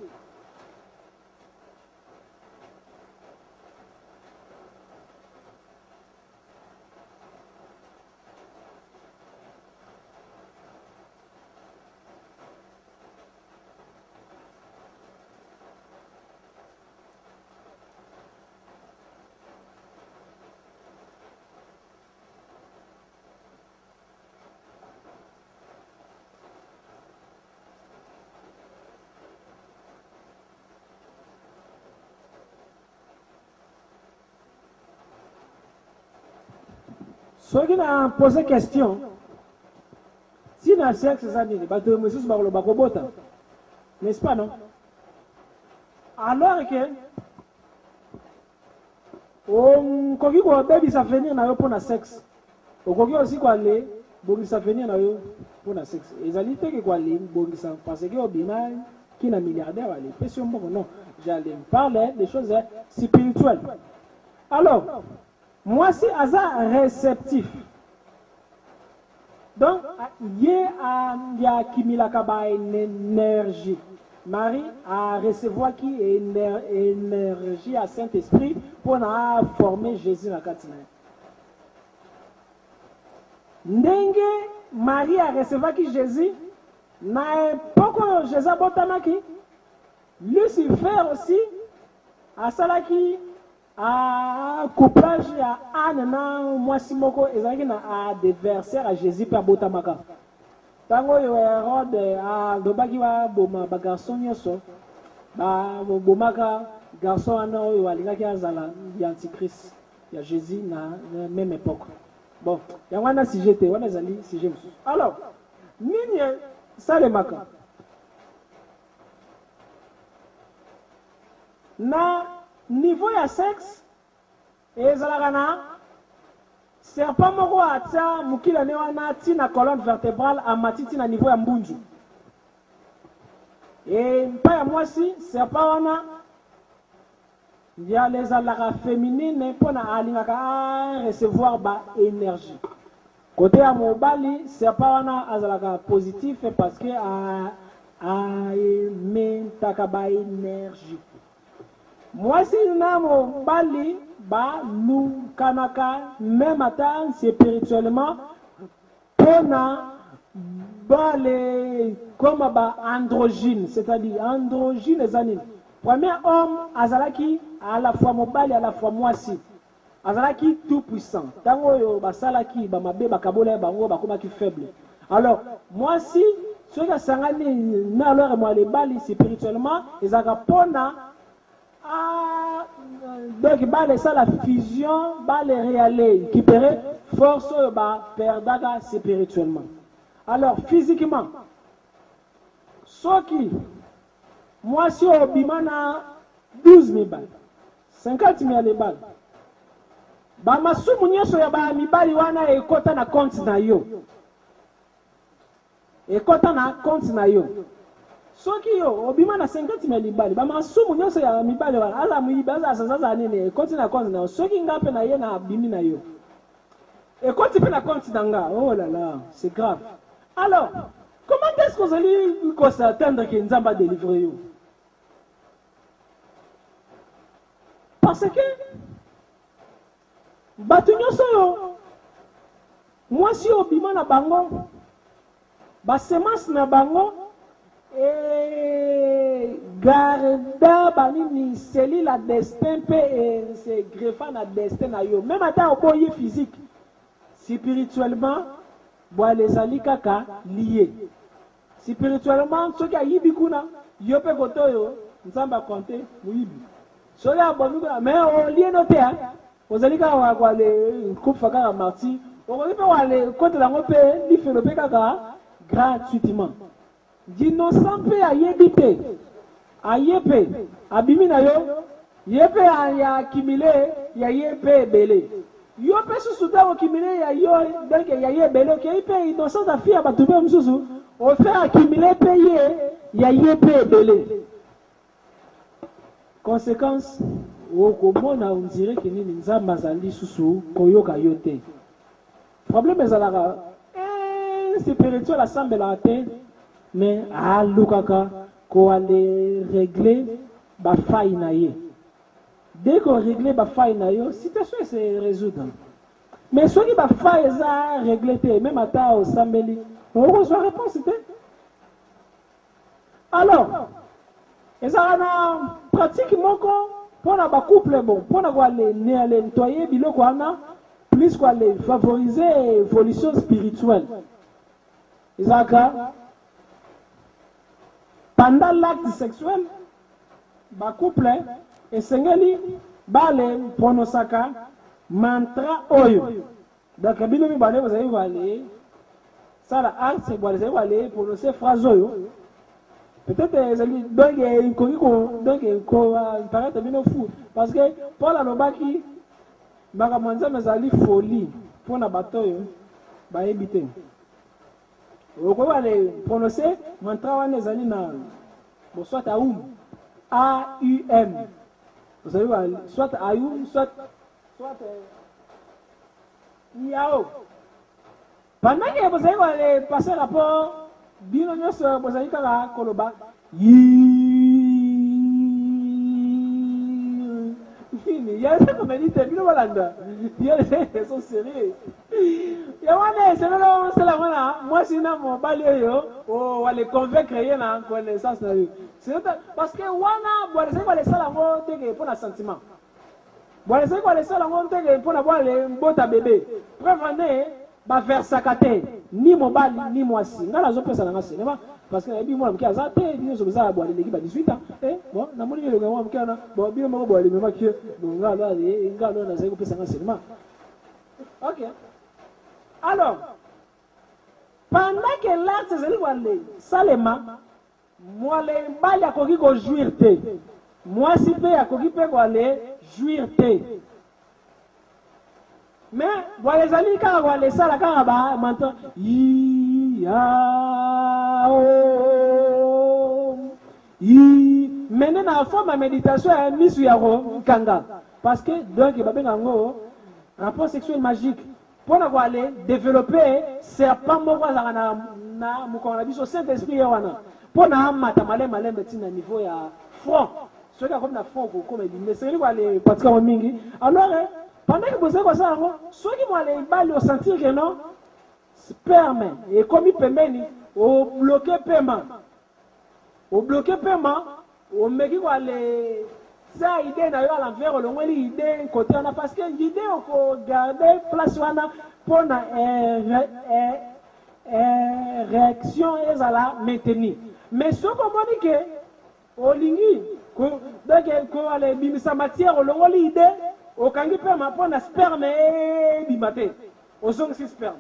Speaker 1: Ceux qui ont posé question, si dans le sexe, n'est-ce pas, non? Alors que, on peut venir pour le sexe. On peut aussi aller pour venir pour le sexe. Et ça dit que parce que au bina qui est milliardaire, non. j'allais parler des choses spirituelles. Alors, moi si hasard réceptif. Donc, il y a une énergie. Marie a recevoir qui énergie à Saint-Esprit pour former Jésus dans la Katine. Ndenge Marie a recevoir qui Jésus, n'a pas Jésus botamaki. Lucifer aussi, à Salaki, à couplage à Anne, moi Simoko, et à des versets à Jésus par botamaka. Tango yo Hérode a dobaki wa boma ba garçon nyoso ba bomaka garçon ana oyo alingaki azala ya antichrist ya Jésus na même époque. Bon, ya wana sujet te wana zali sujet musu. Alors, nini salemaka na niveau ya sexe ezalaka na serpent moko atia mukila ne wana tina colonne vertébrale a matiti na niveau ya mbunju. Et pas ya mwasi serpent wana ya les alara féminine pona alingaka recevoir ba énergie. Côté à mobali serpent wana azalaka positif parce que a mentaka ba énergie. Mwasi na mobali ba nous kanaka même atteint spirituellement pona ba les comme ba androgyne, c'est-à-dire androgyne les années. Premier homme azalaki à la fois mobali à la fois mwasi azalaki tout puissant. Tango yo basalaki ba mabe bakabola bango bakomaki faible. Alors mwasi ceux qui sangani na alors moi les bali spirituellement ezaka pona donc bah ça la fusion bah les réalités qui perdent force bah perdre spirituellement. Alors physiquement ce qui moi si au bimana 12 000 balles 50 000 balles bah ma sumu nyoso ya ba mibali wana ekota na compte na yo ekota na compte na yo. Soki yo obima na 50 000 balles ba masumu nyose ya mibale wala ala muibaza sasa nene konti na compte na soki ngape na ye na bimi na yo et konti pe na compte nga. Oh là là, c'est grave. Alors comment est-ce que vous allez s'attendre que Nzamba délivre yo? Parce que batu nyose yo moi si obima na bango ba semence na bango et garda banini cellule la destin et c'est greffant la destin na yo même à au boye physique spirituellement bois les alikaka liés spirituellement ce qui a yibikuna yo pe koto yo nzamba compter muibi so ya bonuka mais on lié noté hein aux alika wa kwa le coupe faka marti on peut wa le côté la ngope li fait le kaka gratuitement. D'innocent pe ayebite ayepe abimi na yo yepe ya accumulé ya yepe belé yo pe susuta accumulé ya yo donc ya yebele ke yepe innocent afia batube msusu o fait accumuler payer ya yepe belé. Conséquence o komona on dirait que ni nzamba zali susu koyoka yote. Problème ezalaka spirituel assemble la terre. Mais à Lukaka, qu'on allait régler la faille naïe. Dès qu'on règle la faille naïe, la situation se résout. Mais ce qui va faille est réglé, même à ta au Sambeli, on reçoit réponse. Alors, et ça a pratiquement pour la couple bon, pour aller nettoyer, plus qu'on aller favoriser l'évolution spirituelle. Isaka. Pendant l'acte sexuel, ba couple et sengeli bale pronosaka mantra oyo. Donc bino mi bale vous allez aller ça la art c'est vous allez aller prononcer phrase oyo. Peut-être donc ko paraît bino fou parce que Paul alobaki baka mwanza mezali folie pour na batoyo ba ebite. Vous pouvez aller prononcer mantra wana ezali na soit à oum A-U-M. Vous savez, soit Ayoum, soit Yao. Pendant que vous allez passer rapport, bien sûr, vous allez faire Koloba. Il y a des comme dit, c'est bien Walanda. Il y a des sont sérieux. Il y a des c'est la voilà. Moi, sinon, mon balai, oh, on va les convaincre, il y a une connaissance. Parce que Wana, vous allez voir les salons, pour un sentiment. Vous allez voir les salons, pour avoir les bottes à bébé. Prévenez, va faire sacater. Ni mon bal, ni moi si. Dans la zone, ça n'a pas cinéma. Parce que les moi qui a zaté, ils sont à boire l'équipe à 18 ans. Bon, n'a pas dit le gars qui a bon, bien moi boire les mêmes que bon gars là, les gars là, n'a pas ça cinéma. Ok. Alors, pendant que l'acte c'est lui aller, Salema, moi les balles à coquille ko jouir té. Moi si pe à coquille pe ko aller jouir té. Mais voilà les amis quand on les ça la quand ba maintenant maintenant na forme de méditation est mis sur yaro kanga parce que donc ba bengango rapport sexuel magique pour avoir développer serpent moko na mukona biso Saint Esprit yawana pour na mata malema tina niveau ya front ce qui comme na front comme mais c'est lui aller pratiquement mingi alors pendant que vous avez ça, ceux qui vont aller au sentir que non, sperme, et comme il peut mener, au bloqué paiement. Au bloqué paiement, au mec qui va aller. Ça, idée d'ailleurs à l'envers, au moins l'idée côté on a parce que l'idée on peut garder place pour la réaction et à la maintenir. Mais ce qu'on dit que, au ligne, donc qu'on allait bimisa matière, au long l'idée. Au kangi pe ma pona sperme du matin. Au zone si sperme.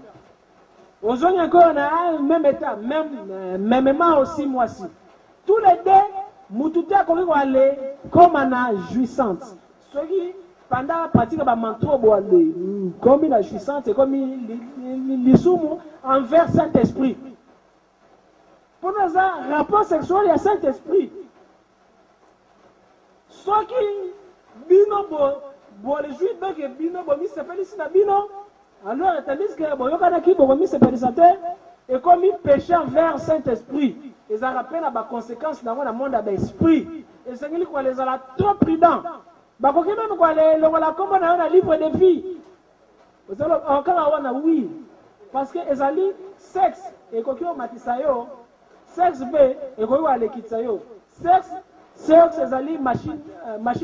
Speaker 1: Au zone encore na même état, même aussi moi si. Tous les deux, mututa ko aller comme una jouissante. Ce qui pendant pratique ba manto bo aller comme une jouissante, comme les sumo envers Saint-Esprit. Pour nous un rapport sexuel il y a Saint-Esprit. Ce qui binobo bon les juifs donc bino bon mi s'appelle ici na bino alors tandis que bon yokana ki bon mi s'appelle ça et comme il péché envers Saint-Esprit ils en rappellent à ba conséquence dans le monde d'esprit et c'est qu'il quoi les ala trop prudent ba ko même quoi les la comme on a un livre de vie vous allez encore on a oui parce que ezali sexe et ko kio matisayo sexe b et ko wale kitsayo sexe sexe ezali machine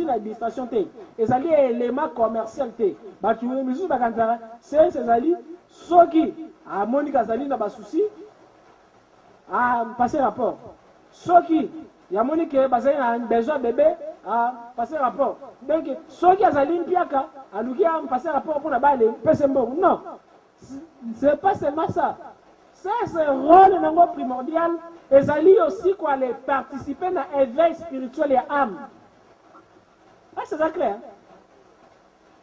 Speaker 1: à administration te ezali élément commercial te batu misu bakanzara sexe ezali soki a Monica ezali na ba souci a passer rapport soki ya Monica bazali na besoin bébé a passer rapport donc soki ezali mpiaka aluki a passer rapport pour na bale pese mbongo non c'est pas seulement ça c'est un rôle nango primordial et ali aussi quoi les participer dans l'éveil spirituel et âme. Ah, c'est ça clair.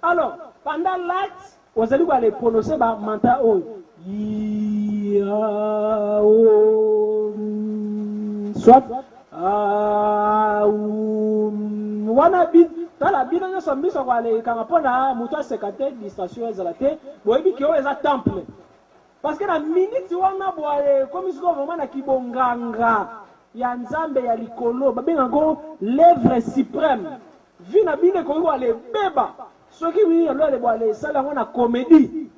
Speaker 1: Alors, pendant l'acte, vous allez aller prononcer par manta o. Soit wana bit tala bino nyoso mbiso kwa le kangapona muto sekate distraction ezalate boyebi ki o eza temple. Parce que la minute wana boale comme ce qu'on vraiment na kibonganga ya nzambe ya likolo babenga ngo l'œuvre suprême vina bine ko wale beba ce qui oui alors les boale sala ngona comédie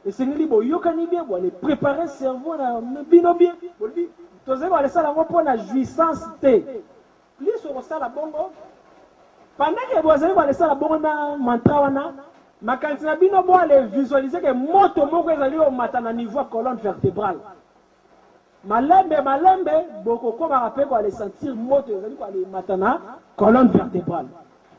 Speaker 1: et c'est ngeli bo yokani bien boale préparer cerveau na bino bien bolbi toze boale sala ngo pona jouissance te plus au sala bongo pendant que boale boale sala bongo na mantra wana makantina bino bo aller visualiser que moto moko ezali au matana niveau colonne vertébrale malembe boko ko ba rappel ko aller sentir moto ezali ko aller matana colonne vertébrale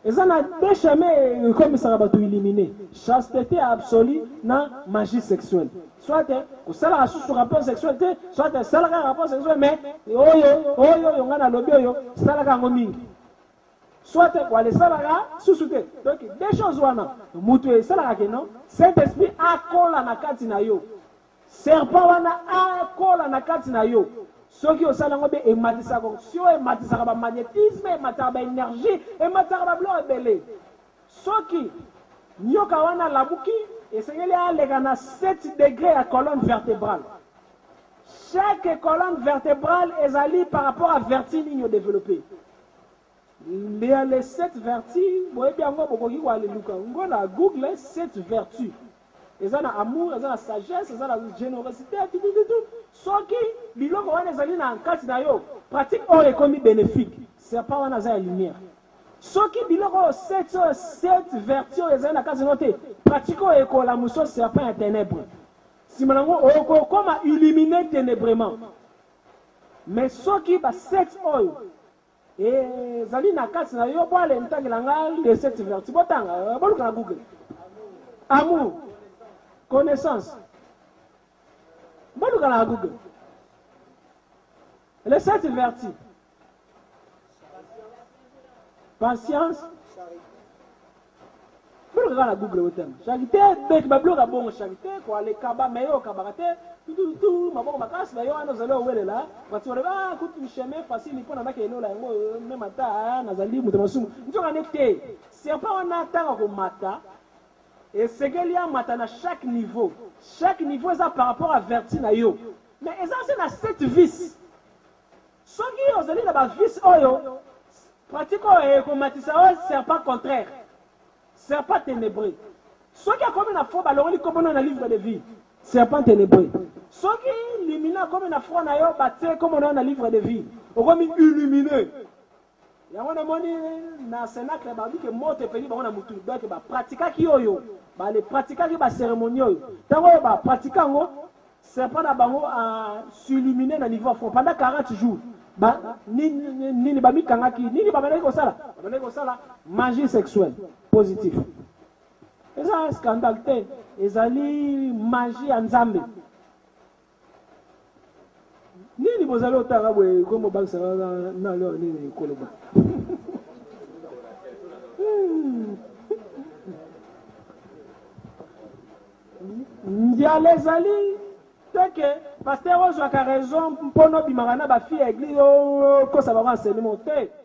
Speaker 1: et ça na deux chemins comme ça va tout éliminer chasteté absolue na magie sexuelle soit ko sala sous rapport sexuel soit sala rapport sexuel mais oyo ngana lobi oyo sala ka ngomingi soit quoi les salariés sous-souté donc des choses wana mutu et salarié non Saint-Esprit a kola na kati na yo serpent wana a kola na kati na yo ceux qui ont ça langue be ematisa corruption ematisa ba magnétisme ematisa ba énergie ematisa ba blanc belé ceux qui nyoka wana labuki esengeli alega na 7 degrés à colonne vertébrale. Chaque colonne vertébrale est alliée par rapport à vertige développée. Les 7 vertus, vous voyez bien, on a Google 7 vertus. Ils ont l'amour, ils ont la sagesse, ils ont la générosité, tout. Ce qui, biloko wana ezali na nkati na yo, pratique oyo ekomi bénéfique. C'est pas wana za lumière. Ce qui biloko 7 vertus ezali na nkati na te, pratique oyo ekola muso serpent ya ténèbres. Si manango oko koma illuminer ténébrement. Mais ce qui ba 7 oyo et zali na kati na yo boale ntangela nga les 7 vertus. Botanga, boluka na Google. Amour, connaissance. Boluka na Google. Les 7 vertus. Patience. Boluka na Google otem. Charité, bec ba bloka bon charité ko ale kaba meyo kabarate. Tout maboko makasi ba yo ana zalo welela. Batu ba kutu chemin facile ipona na kelo la ngo même ata na zali mutu masumu. Ntoka nekte. C'est pas on attend ko mata. Et c'est qu'il y a maintenant chaque niveau. Chaque niveau est par rapport à vertu na yo. Mais ça c'est na 7 vis. Ce qui ont zali na ba vis oyo. Pratique oyo ko matisa c'est pas contraire. Serpent ténébreux. Ceux qui ont comme une foi, ils comme un livre de vie. Serpent ténébreux. Ceux qui illuminent comme une foi, ils comme un livre de vie. Ils comme illuminé. Il y a un moment dans le Sénat qui dit que mort est payé par un mouton. Donc, pratiquer qui yo, les pratiquer qui ba cérémonie. Tant que ba pratiquer serpent d'abord à s'illuminer dans niveau foi pendant 40 jours. Ni ba mi kangaki ni ba baneko sala magie sexuelle positif. Et ça un scandale te ezali magie en Nzambe. Nini bozali otanga boye comme bakisa na leo nini koloba. Ndia les ali que pasteur ozwaka raison mpono bimaka na bafille église ko ça va enseigner monter